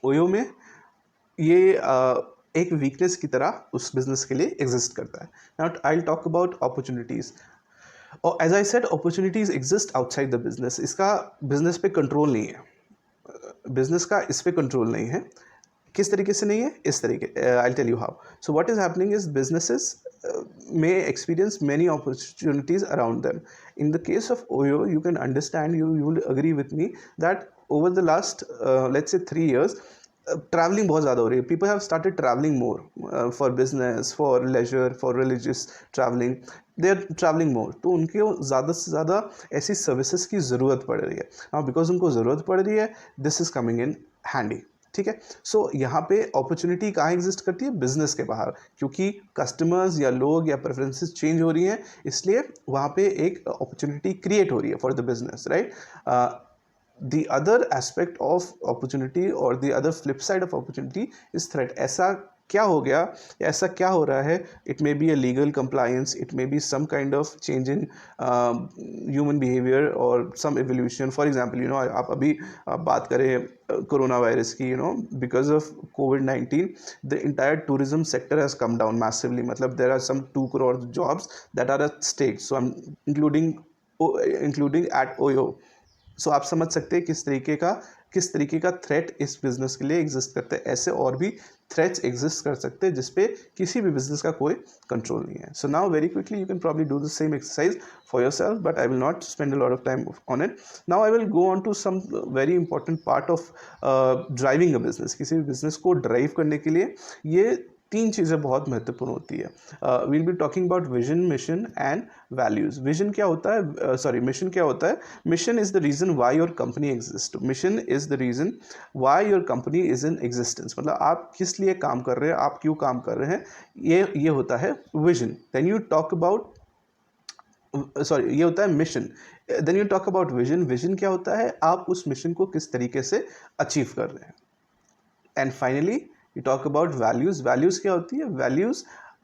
OYO में ये एक वीकनेस की तरह उस बिजनेस के लिए एग्जिस्ट करता है. Now I will talk about opportunities. और as I said, opportunities exist outside the business. इसका बिजनेस पे कंट्रोल नहीं है, बिजनेस का इस पे कंट्रोल नहीं है. किस तरीके से नहीं है? इस तरीके, I tell you how. So what is happening is businesses may experience many opportunities around them. In the case of Oyo, you can understand, you will agree with me that over the last let's say 3 years, traveling बहुत ज़्यादा हो रही है. People have started traveling more for business, for leisure, for religious traveling. They are traveling more. तो उनके ज़्यादा से ज़्यादा ऐसी सर्विसेज की ज़रूरत पड़ रही है. Now because उनको ज़रूरत पड़ रही है, this is coming in handy. ठीक है. सो यहाँ पे अपॉर्चुनिटी कहाँ एग्जिस्ट करती है? बिजनेस के बाहर, क्योंकि कस्टमर्स या लोग या प्रेफरेंसेस चेंज हो रही हैं, इसलिए वहाँ पे एक अपॉर्चुनिटी क्रिएट हो रही है for the business, right. the other aspect of opportunity or the other flip side of opportunity is threat. ऐसा क्या हो गया या ऐसा क्या हो रहा है? It may be a legal compliance, it may be some kind of change in human behaviour और सम एवोल्यूशन. फॉर एग्जांपल, आप अभी बात करें कोरोना वायरस की, because of COVID-19 the entire tourism sector has come down massively. मतलब there are some 2 crore jobs that are at stake. So I am including at OYO. So आप समझ सकते हैं किस तरीके का थ्रेट इस बिज़नेस के लिए एग्जिस्ट करता है. ऐसे और भी थ्रेट्स एग्जिस्ट कर सकते हैं जिसपे किसी भी बिजनेस का कोई कंट्रोल नहीं है. So now very quickly you can probably do the same exercise for yourself, but I will not spend a lot of time on it. Now I will go on to some very important part of driving a business. किसी भी बिजनेस को ड्राइव करने के लिए ये 3 चीज़ें बहुत महत्वपूर्ण होती है. We'll be talking about vision, mission and values. Vision क्या होता है? मिशन क्या होता है? Mission is the reason why your company exist. Mission is the reason why your company is in existence. मतलब आप किस लिए काम कर रहे हैं, आप क्यों काम कर रहे हैं, ये होता है vision. Then you talk about ये होता है mission. Then you talk about vision. Vision क्या होता है? आप उस मिशन को किस तरीके से अचीव कर रहे हैं. And finally you talk about values. Values क्या होती है? Values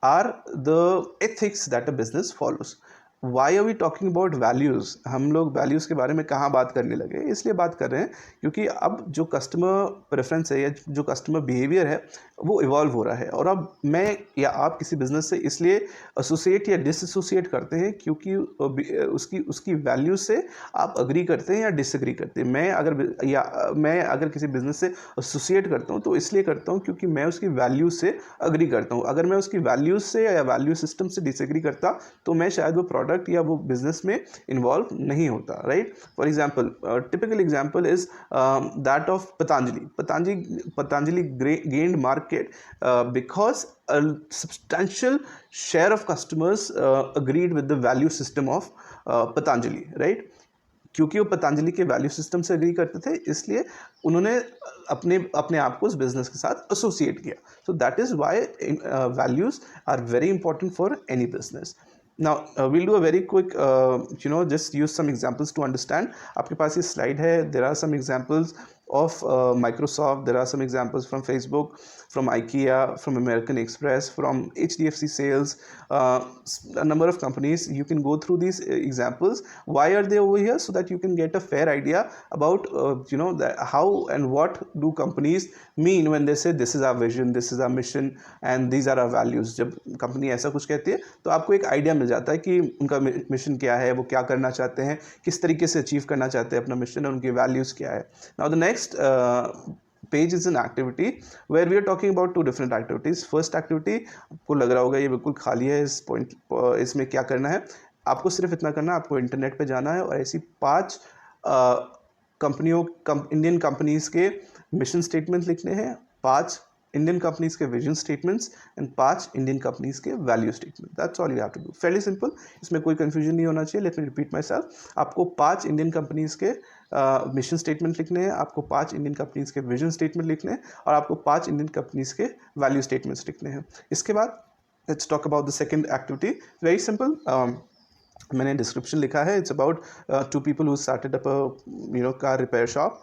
are the ethics that a business follows. Why are we talking about values? हम लोग values के बारे में कहाँ बात करने लगे? इसलिए बात कर रहे हैं क्योंकि अब जो कस्टमर प्रेफरेंस है या जो कस्टमर बिहेवियर है वो इवॉल्व हो रहा है. और अब मैं या आप किसी बिजनेस से इसलिए एसोसिएट या डिसएसोसिएट करते हैं क्योंकि उसकी वैल्यूज से आप अग्री करते हैं या डिसएग्री करते हैं. मैं अगर किसी बिजनेस से एसोसिएट करता हूँ तो इसलिए करता हूँ क्योंकि मैं उसकी वैल्यूज से अग्री करता हूँ. अगर मैं उसकी वैल्यूज से या वैल्यू सिस्टम से डिसएग्री करता तो मैं शायद वो प्रोडक्ट या वो बिजनेस में इन्वॉल्व नहीं होता, right. For example, typical example is that of Patanjali gained market because a substantial share of customers agreed with the value system of Patanjali, right. क्योंकि वो पतंजलि के वैल्यू सिस्टम से एग्री करते थे, इसलिए उन्होंने अपने अपने आप को उस बिजनेस के साथ एसोसिएट किया. So that is why values are very important for any business. Now we'll do a very quick just use some examples to understand. आपके पास ये slide है. There are some examples of Microsoft. There are some examples from Facebook, from IKEA, from American Express, from HDFC Sales, a number of companies. You can go through these examples. Why are they over here? So that you can get a fair idea about how and what do companies mean when they say this is our vision, this is our mission, and these are our values. जब कंपनी ऐसा कुछ कहती है तो आपको एक आइडिया मिल जाता है कि उनका मिशन क्या है, वो क्या करना चाहते हैं, किस तरीके से अचीव करना चाहते हैं अपना मिशन, और उनकी वैल्यूज़ क्या है. Now the next page is an activity where we are talking about two different activities. First activity, आपको लग रहा होगा ये बिल्कुल खाली है, इस पॉइंट इसमें क्या करना है. आपको सिर्फ इतना करना है, आपको इंटरनेट पे जाना है और ऐसी 5 इंडियन कंपनीज के मिशन स्टेटमेंट लिखने हैं, 5 इंडियन कंपनीज के vision statements and 5 Indian companies के value statement. That's all you have to do. Fairly simple, इसमें कोई कंफ्यूजन नहीं होना चाहिए. Let me repeat myself. आपको 5 इंडियन कंपनीज के मिशन स्टेटमेंट लिखने हैं, आपको 5 इंडियन कंपनीज के विजन स्टेटमेंट लिखने हैं, और आपको 5 इंडियन कंपनीज के वैल्यू स्टेटमेंट्स लिखने हैं. इसके बाद let's talk about the second activity. Very simple. मैंने डिस्क्रिप्शन लिखा है. It's about 2 people who started up a car repair shop.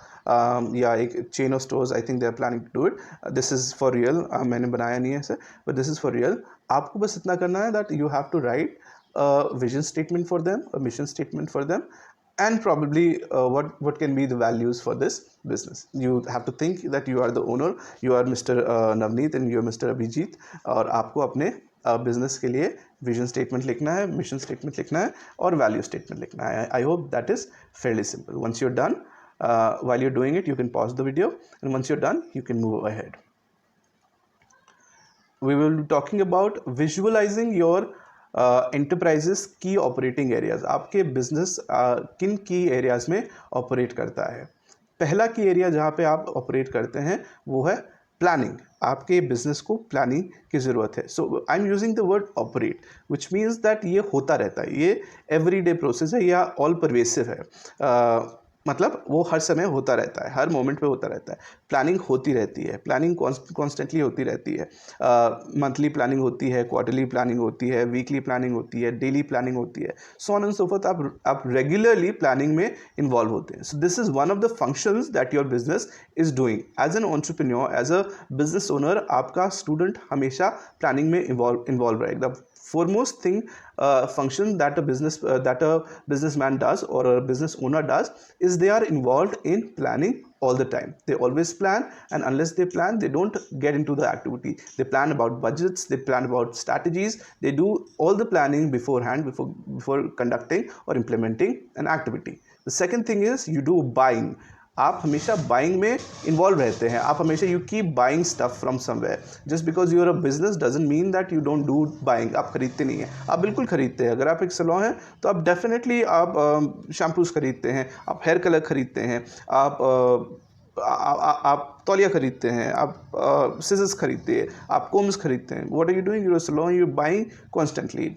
या एक chain of stores. I think they are planning to do it. This is for real. मैंने बनाया नहीं है इसे, but this is for real. आपको बस इतना करना है that you have to write vision statement for them, a mission statement for them, and probably what can be the values for this business. You have to think that you are the owner, you are Mr. Navneet and you are Mr. Abhijit, और आपको अपने बिजनेस के लिए विजन स्टेटमेंट लिखना है, मिशन स्टेटमेंट लिखना है और वैल्यू स्टेटमेंट लिखना है. I hope that is fairly simple. Once you are done, while you're doing it, you can pause the video, and once you're done, you can move ahead. We will be talking about visualizing your enterprises key operating areas. आपके बिजनेस किन की एरियाज में ऑपरेट करता है. पहला की एरिया जहाँ पे आप ऑपरेट करते हैं वो है प्लानिंग. आपके बिजनेस को प्लानिंग की ज़रूरत है. So I am using the word operate, which means that ये होता रहता है, ये एवरीडे प्रोसेस है या ऑल परवेसिव है. मतलब वो हर समय होता रहता है, हर मोमेंट पे होता रहता है. प्लानिंग होती रहती है, प्लानिंग कॉन्स्टेंटली होती रहती है. मंथली प्लानिंग होती है, क्वार्टरली प्लानिंग होती है, वीकली प्लानिंग होती है, डेली प्लानिंग होती है, so on and so forth. आप रेगुलरली प्लानिंग में इन्वॉल्व होते हैं. So this is one of the functions that your business is doing. As an entrepreneur, as a business owner, आपका स्टूडेंट हमेशा प्लानिंग में इन्वॉल्व रहेगा. Foremost thing, function that a businessman does or a business owner does is they are involved in planning all the time. They always plan, and unless they plan, they don't get into the activity. They plan about budgets, they plan about strategies, they do all the planning beforehand before conducting or implementing an activity. The second thing is you do buying. आप हमेशा बाइंग में इन्वॉल्व रहते हैं. आप हमेशा you keep buying stuff from somewhere. Just because you're a business doesn't mean that you don't do buying. आप खरीदते नहीं हैं, आप बिल्कुल खरीदते हैं. अगर आप एक सैलून हैं तो आप डेफिनेटली आप शैम्पूज खरीदते हैं, आप हेयर कलर खरीदते हैं, आप तौलिया खरीदते हैं, आप सिजर्स खरीदते हैं, आप कोम्स खरीदते हैं. What are you doing? Your salon, you buying constantly.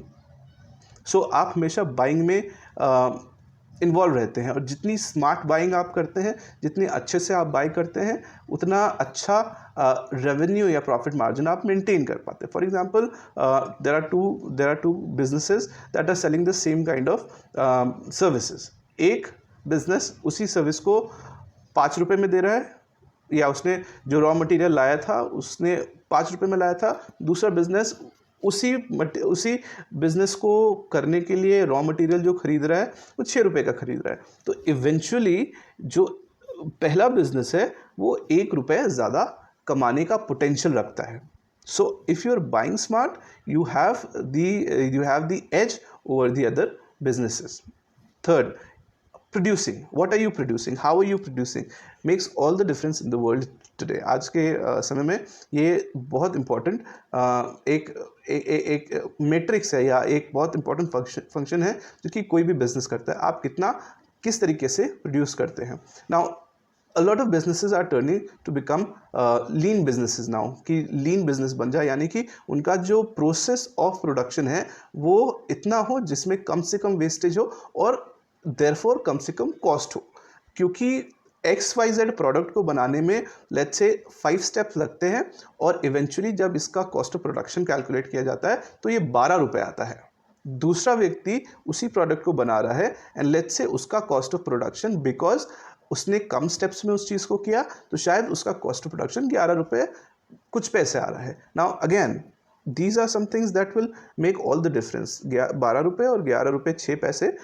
So आप हमेशा बाइंग में इन्वॉल्व रहते हैं, और जितनी स्मार्ट बाइंग आप करते हैं, जितनी अच्छे से आप बाई करते हैं, उतना अच्छा रेवेन्यू या प्रॉफिट मार्जिन आप मेंटेन कर पाते हैं. For example, there are two businesses that are selling the same kind of services. एक बिजनेस उसी सर्विस को 5 रुपये में दे रहा है, या उसने जो रॉ मटेरियल लाया था उसने 5 रुपये में लाया था. दूसरा बिजनेस उसी बिजनेस को करने के लिए रॉ मटेरियल जो खरीद रहा है वो 6 रुपये का खरीद रहा है. तो इवेंचुअली जो पहला बिजनेस है वो 1 रुपये ज़्यादा कमाने का पोटेंशियल रखता है. So if you are buying smart, you have the edge over the other businesses. Third, producing. What are you producing? How are you producing? Makes all the difference in the world today. आज के समय में ये बहुत इम्पॉर्टेंट एक मैट्रिक्स है, या एक बहुत इम्पॉर्टेंट फंक्शन है जो कि कोई भी बिजनेस करता है. आप किस तरीके से प्रोड्यूस करते हैं. Now a lot of businesses are turning to become lean businesses now, कि lean business बन जाए, यानी कि उनका जो प्रोसेस ऑफ प्रोडक्शन है वो इतना हो जिसमें कम से कम वेस्टेज हो और देयरफॉर कम से कम कॉस्ट हो, क्योंकि XYZ प्रोडक्ट को बनाने में लेट्स से 5 स्टेप्स लगते हैं और इवेंचुअली जब इसका कॉस्ट ऑफ प्रोडक्शन कैलकुलेट किया जाता है तो ये 12 रुपये आता है। दूसरा व्यक्ति उसी प्रोडक्ट को बना रहा है एंड लेट्स से उसका कॉस्ट ऑफ प्रोडक्शन, बिकॉज उसने कम स्टेप्स में उस चीज़ को किया, तो शायद उसका कॉस्ट ऑफ प्रोडक्शन 11 रुपये कुछ पैसे आ रहा है। Now again these are some things that will make all the difference. 12 रुपये और 11 रुपये 6 पैसे,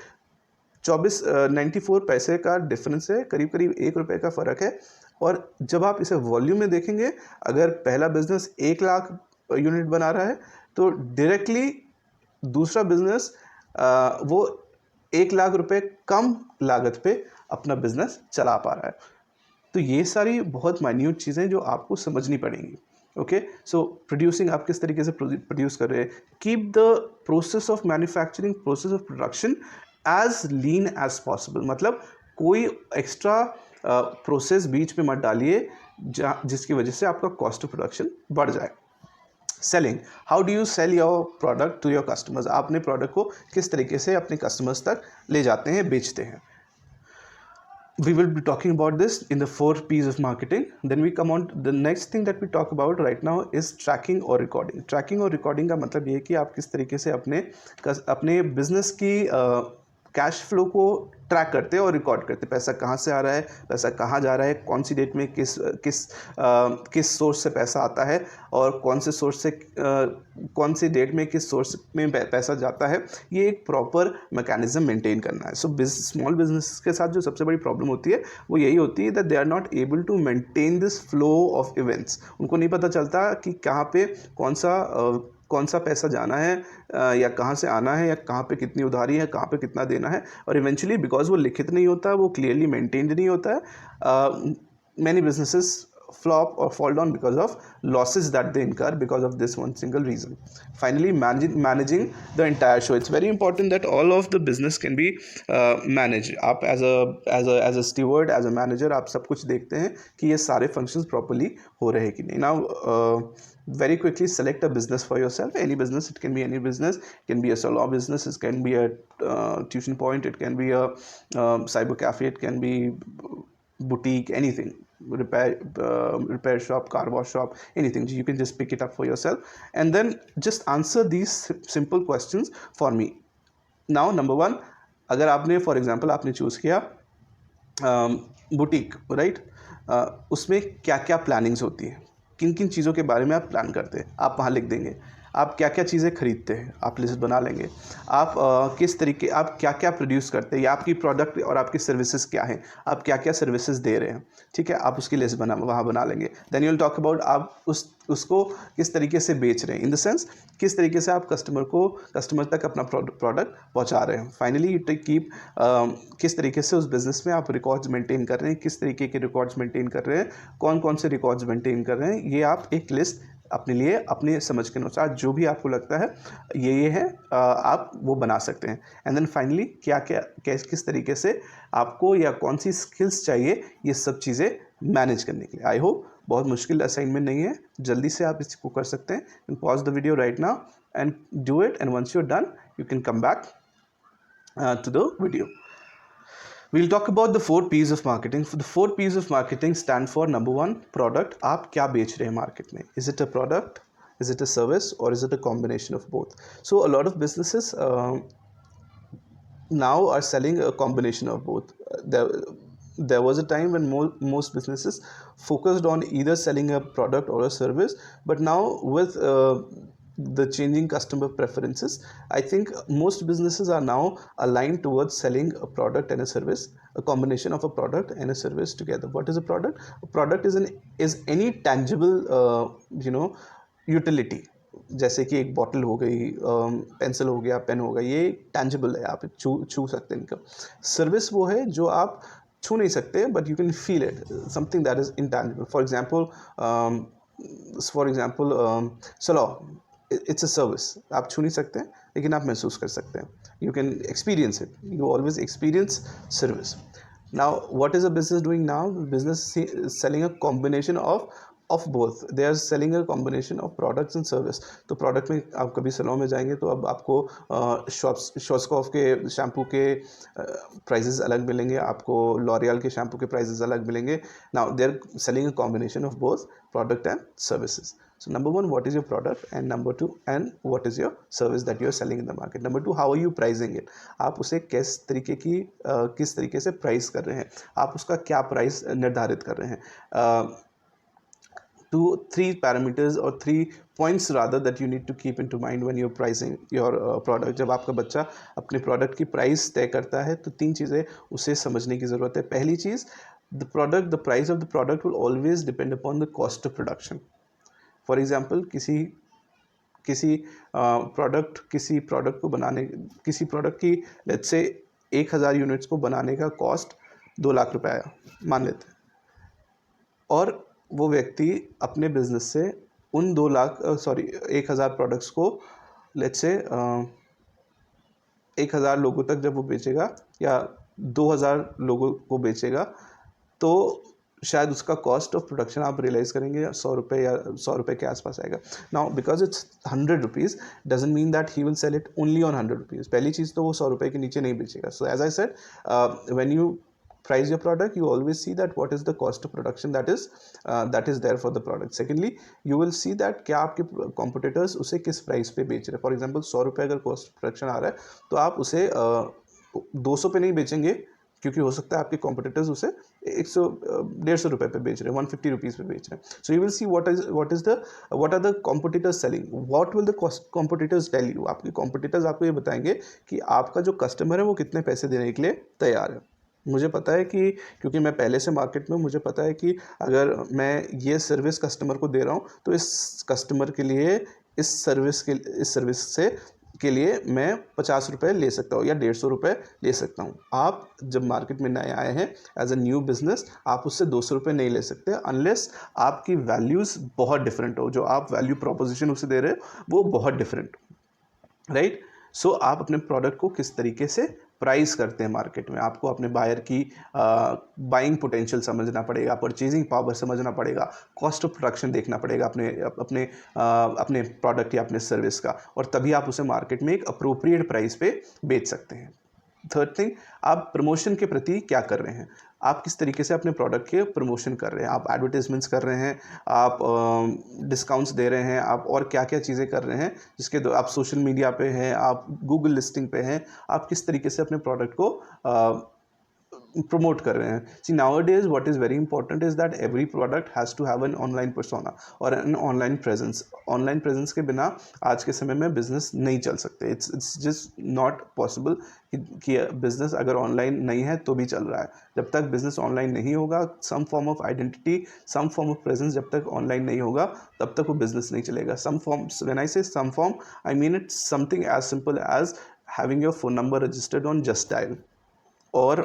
94 पैसे का डिफरेंस है, करीब करीब 1 रुपये का फ़र्क है। और जब आप इसे वॉल्यूम में देखेंगे, अगर पहला बिजनेस 1 लाख यूनिट बना रहा है तो डायरेक्टली दूसरा बिजनेस वो 1 लाख रुपए कम लागत पे अपना बिजनेस चला पा रहा है। तो ये सारी बहुत माइन्यूट चीज़ें जो आपको समझनी पड़ेंगी। ओके, सो प्रोड्यूसिंग आप किस तरीके से प्रोड्यूस कर रहे हैं, keep the process of manufacturing, process of production as lean as possible. मतलब कोई एक्स्ट्रा प्रोसेस बीच में मत डालिए जिसकी वजह से आपका कॉस्ट ऑफ प्रोडक्शन बढ़ जाए। Selling, how do you sell your product to your customers. आप अपने प्रोडक्ट को किस तरीके से अपने कस्टमर्स तक ले जाते हैं, बेचते हैं। We will be talking about this in the 4 P's of marketing. Then we come on to the next thing that we talk about right now is tracking or recording. Tracking और recording का मतलब ये है कि आप किस तरीके से अपने बिजनेस की कैश फ्लो को ट्रैक करते हैं और रिकॉर्ड करते हैं। पैसा कहाँ से आ रहा है, पैसा कहाँ जा रहा है, कौन सी डेट में किस सोर्स से पैसा आता है और कौन सी डेट में किस सोर्स में पैसा जाता है। ये एक प्रॉपर मैकेनिज्म मेंटेन करना है। सो स्मॉल बिजनेस के साथ जो सबसे बड़ी प्रॉब्लम होती है वो यही होती है that they are not able to maintain this flow of events. उनको नहीं पता चलता कि कहाँ पे कौन सा पैसा जाना है या कहाँ से आना है या कहाँ पे कितनी उधारी है, कहाँ पे कितना देना है। और इवेंचुअली बिकॉज वो लिखित नहीं होता, वो क्लियरली मेंटेन्ड नहीं होता है, many businesses flop or fall down because of losses that they incur because of this one single reason. Finally, managing the entire show. It's very important that all of the business can be managed. आप as a steward, as a manager, आप सब कुछ देखते हैं कि ये सारे functions properly हो रहे कि नहीं. Now very quickly select a business for yourself. Any business, it can be any business, it can be a salon business, it can be a tuition point, it can be a cyber cafe, it can be boutique, anything, repair shop, car wash shop, anything. You can just pick it up for yourself and then just answer these simple questions for me. Now number 1, अगर आपने फॉर एग्जांपल आपने चूज़ किया बुटीक, राइट, उसमें क्या क्या प्लानिंग्स होती है, किन किन चीज़ों के बारे में आप प्लान करते हैं, आप वहाँ लिख देंगे। आप क्या क्या चीज़ें खरीदते हैं, आप लिस्ट बना लेंगे। आप आप क्या क्या प्रोड्यूस करते हैं, या आपकी प्रोडक्ट और आपकी सर्विसेज क्या हैं, आप क्या क्या सर्विसेज दे रहे हैं, ठीक है, आप उसकी लिस्ट वहाँ बना लेंगे। Then you will talk about आप उसको किस तरीके से बेच रहे हैं, इन द सेंस किस तरीके से आप कस्टमर तक अपना प्रोडक्ट पहुँचा रहे हैं। फाइनली यू टेक कीप किस तरीके से उस बिज़नेस में आप रिकॉर्ड्स मेंटेन कर रहे हैं, किस तरीके के रिकॉर्ड्स मेंटेन कर रहे हैं, कौन कौन से रिकॉर्ड्स मेंटेन कर रहे हैं। ये आप एक लिस्ट अपने लिए अपने समझ के अनुसार जो भी आपको लगता है ये है आप वो बना सकते हैं। एंड देन फाइनली किस तरीके से आपको या कौन सी स्किल्स चाहिए ये सब चीज़ें मैनेज करने के लिए। आई होप बहुत मुश्किल असाइनमेंट नहीं है, जल्दी से आप इसको कर सकते हैं। Pause the video right now and do it, and once you are done you can come back to the video. We'll talk about the 4 P's of marketing. The 4 P's of marketing stand for number 1, product. आप क्या बेच रहे हैं मार्केट में? Is it a product? Is it a service? Or is it a combination of both? So a lot of businesses now are selling a combination of both. There was a time when most businesses focused on either selling a product or a service, but now with the changing customer preferences, I think most businesses are now aligned towards selling a product and a service, a combination of a product and a service together. What is a product? A product is any tangible utility. जैसे कि एक बॉटल हो गई, पेंसिल हो गया, पेन हो गया, ये टैंजिबल है, आप छू सकते हैं इनका। सर्विस वो है जो आप छू नहीं सकते but you can feel it, something that is intangible. For example चलो, इट्स अ सर्विस, आप छू नहीं सकते लेकिन आप महसूस कर सकते हैं, you can experience it, you always experience service. Now what is a business doing now? Business is selling a combination of of both, they are selling a combination of products and service. तो प्रोडक्ट में आप कभी सैलून में जाएंगे तो अब आपको शॉर्ट्सकॉफ के शैम्पू के प्राइजेस अलग मिलेंगे, आपको लॉरियल के शैम्पू के प्राइजेस अलग मिलेंगे। Now they are selling a combination of both product and services. So number one, what is your product, and number two, and what is your service that you are selling in the market. Number two, how are you pricing it? आप उसे किस तरीके से प्राइस कर रहे हैं, आप उसका क्या प्राइस निर्धारित कर रहे हैं। Two, three parameters or 3 points rather that you need to keep into mind when you're pricing your product. जब आपका बच्चा अपने प्रोडक्ट की प्राइस तय करता है तो 3 चीज़ें उसे समझने की ज़रूरत है। पहली चीज़, the price of the product will always depend upon the cost of production. For example, किसी प्रोडक्ट की लेट्स से 1000 यूनिट्स को बनाने का कॉस्ट 2 लाख रुपए आया मान लेते हैं, और वो व्यक्ति अपने बिजनेस से उन 1000 प्रोडक्ट्स को लेट्स से 1000 लोगों तक जब वो बेचेगा या 2000 लोगों को बेचेगा, तो शायद उसका कॉस्ट ऑफ प्रोडक्शन आप रियलाइज करेंगे 100 रुपये के आसपास आएगा। Now because it's 100 rupees doesn't mean that he will sell it only on 100 rupees. पहली चीज़ तो वो 100 रुपये के नीचे नहीं बेचेगा। So as I said, when you price your product, you always see that what is the cost of production that is there for the product. Secondly, you will see that क्या आपके competitors उसे किस प्राइस पे बेच रहे हैं। फॉर एग्जाम्पल 100 रुपये अगर कॉस्ट प्रोडक्शन आ रहा है तो आप उसे 200 पे नहीं बेचेंगे, क्योंकि हो सकता है आपके कॉम्पिटिटर्स उसे 150 रुपये पे बेच रहे हैं, 150 रुपीज़ पे बेच रहे हैं। So you will see what are the competitors selling, what will the competitors tell you। आपके कॉम्पिटिटर्स आपको ये बताएंगे कि आपका जो कस्टमर है वो कितने पैसे देने के लिए तैयार है। मुझे पता है कि क्योंकि मैं पहले से मार्केट में, मुझे पता है कि अगर मैं ये सर्विस कस्टमर को दे रहा हूँ तो इस कस्टमर के लिए इस सर्विस के लिए मैं 50 रुपये ले सकता हूँ या 150 रुपये ले सकता हूँ। आप जब मार्केट में नए आए हैं एज अ न्यू बिजनेस, आप उससे 200 रुपये नहीं ले सकते अनलेस आपकी वैल्यूज़ बहुत डिफरेंट हो, जो आप वैल्यू प्रोपोजिशन उसे दे रहे हो वो बहुत डिफरेंट, राइट। सो आप अपने प्रोडक्ट को किस तरीके से प्राइस करते हैं मार्केट में, आपको अपने बायर की बाइंग पोटेंशियल समझना पड़ेगा, परचेजिंग पावर समझना पड़ेगा, कॉस्ट ऑफ प्रोडक्शन देखना पड़ेगा अपने प्रोडक्ट या अपने सर्विस का, और तभी आप उसे मार्केट में एक अप्रोप्रिएट प्राइस पे बेच सकते हैं। थर्ड थिंग, आप प्रमोशन के प्रति क्या कर रहे हैं, आप किस तरीके से अपने प्रोडक्ट के प्रमोशन कर रहे हैं, आप एडवर्टाइजमेंट्स कर रहे हैं, आप डिस्काउंट्स दे रहे हैं, आप और क्या क्या चीज़ें कर रहे हैं जिसके दो आप सोशल मीडिया पे हैं, आप गूगल लिस्टिंग पे हैं, आप किस तरीके से अपने प्रोडक्ट को प्रमोट कर रहे हैं। सी nowadays what is very important is that every product has to have an online persona और an online presence। Online presence के बिना आज के समय में बिजनेस नहीं चल सकते। इट्स जस्ट नॉट पॉसिबल कि बिजनेस अगर ऑनलाइन नहीं है तो भी चल रहा है। जब तक बिजनेस ऑनलाइन नहीं होगा, some form of identity, some form of presence जब तक ऑनलाइन नहीं होगा तब तक वो बिजनेस नहीं चलेगा। Some form, when I say some form, I mean it's something as simple as having your phone number registered on Justdial और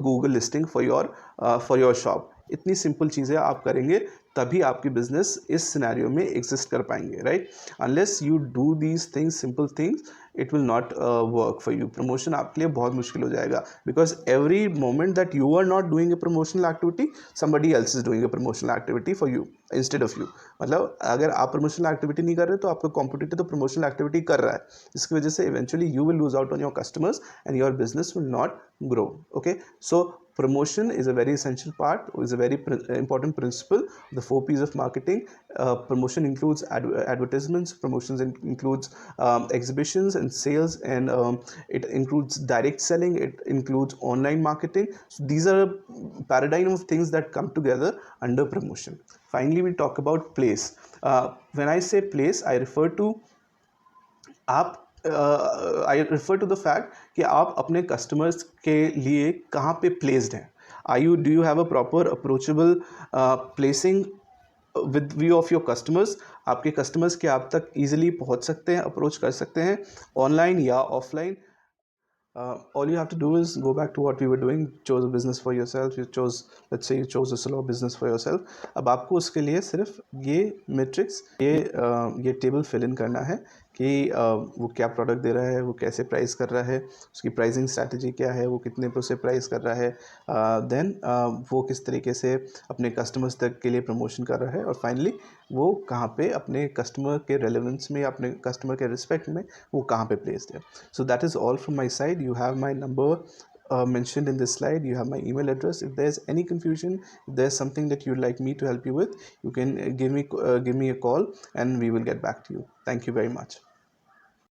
Google listing for your shop. इतनी सिंपल चीज़ें आप करेंगे तभी आपकी बिजनेस इस सिनेरियो में एग्जिस्ट कर पाएंगे, right. Unless you do these things, simple things, it will not work for you. Promotion आपके लिए बहुत मुश्किल हो जाएगा, because every moment that you are not doing a promotional activity, somebody else is doing a promotional activity for you instead of you. मतलब अगर आप प्रमोशनल एक्टिविटी नहीं कर रहे तो आपका कॉम्पिटिटर तो प्रमोशनल एक्टिविटी कर रहा है, जिसकी वजह से eventually you will lose out on your customers and your business will not grow। Okay, so promotion is a very essential part, is a very important principle of the 4 P's of marketing. Promotion includes advertisements, promotions includes exhibitions and sales, and it includes direct selling, it includes online marketing. So these are a paradigm of things that come together under promotion. Finally, we talk about place. When I say place, I refer to the fact कि आप अपने कस्टमर्स के लिए कहाँ पे प्लेस्ड हैं। Do you have a proper approachable placing with view of your customers. आपके कस्टमर्स के आप तक ईजिली पहुँच सकते हैं, अप्रोच कर सकते हैं, ऑनलाइन या offline. All you have to do is go back to what we were doing, chose a business for yourself, let's say you chose a slow business for yourself। अब आपको उसके लिए सिर्फ ये मैट्रिक्स, ये टेबल फिल इन करना है कि वो क्या प्रोडक्ट दे रहा है, वो कैसे प्राइस कर रहा है, उसकी प्राइसिंग स्ट्रैटेजी क्या है, वो कितने पे उसे प्राइस कर रहा है, देन वो किस तरीके से अपने कस्टमर्स तक के लिए प्रमोशन कर रहा है, और फाइनली वो कहाँ पे अपने कस्टमर के रेलेवेंस में, अपने कस्टमर के रिस्पेक्ट में वो कहाँ पे प्लेस्ड है. So that is all from my side. You have my number mentioned in this slide. You have my email address. If there's any confusion, if there's something that you'd like me to help you with, you can give me a call and we will get back to you. Thank you very much.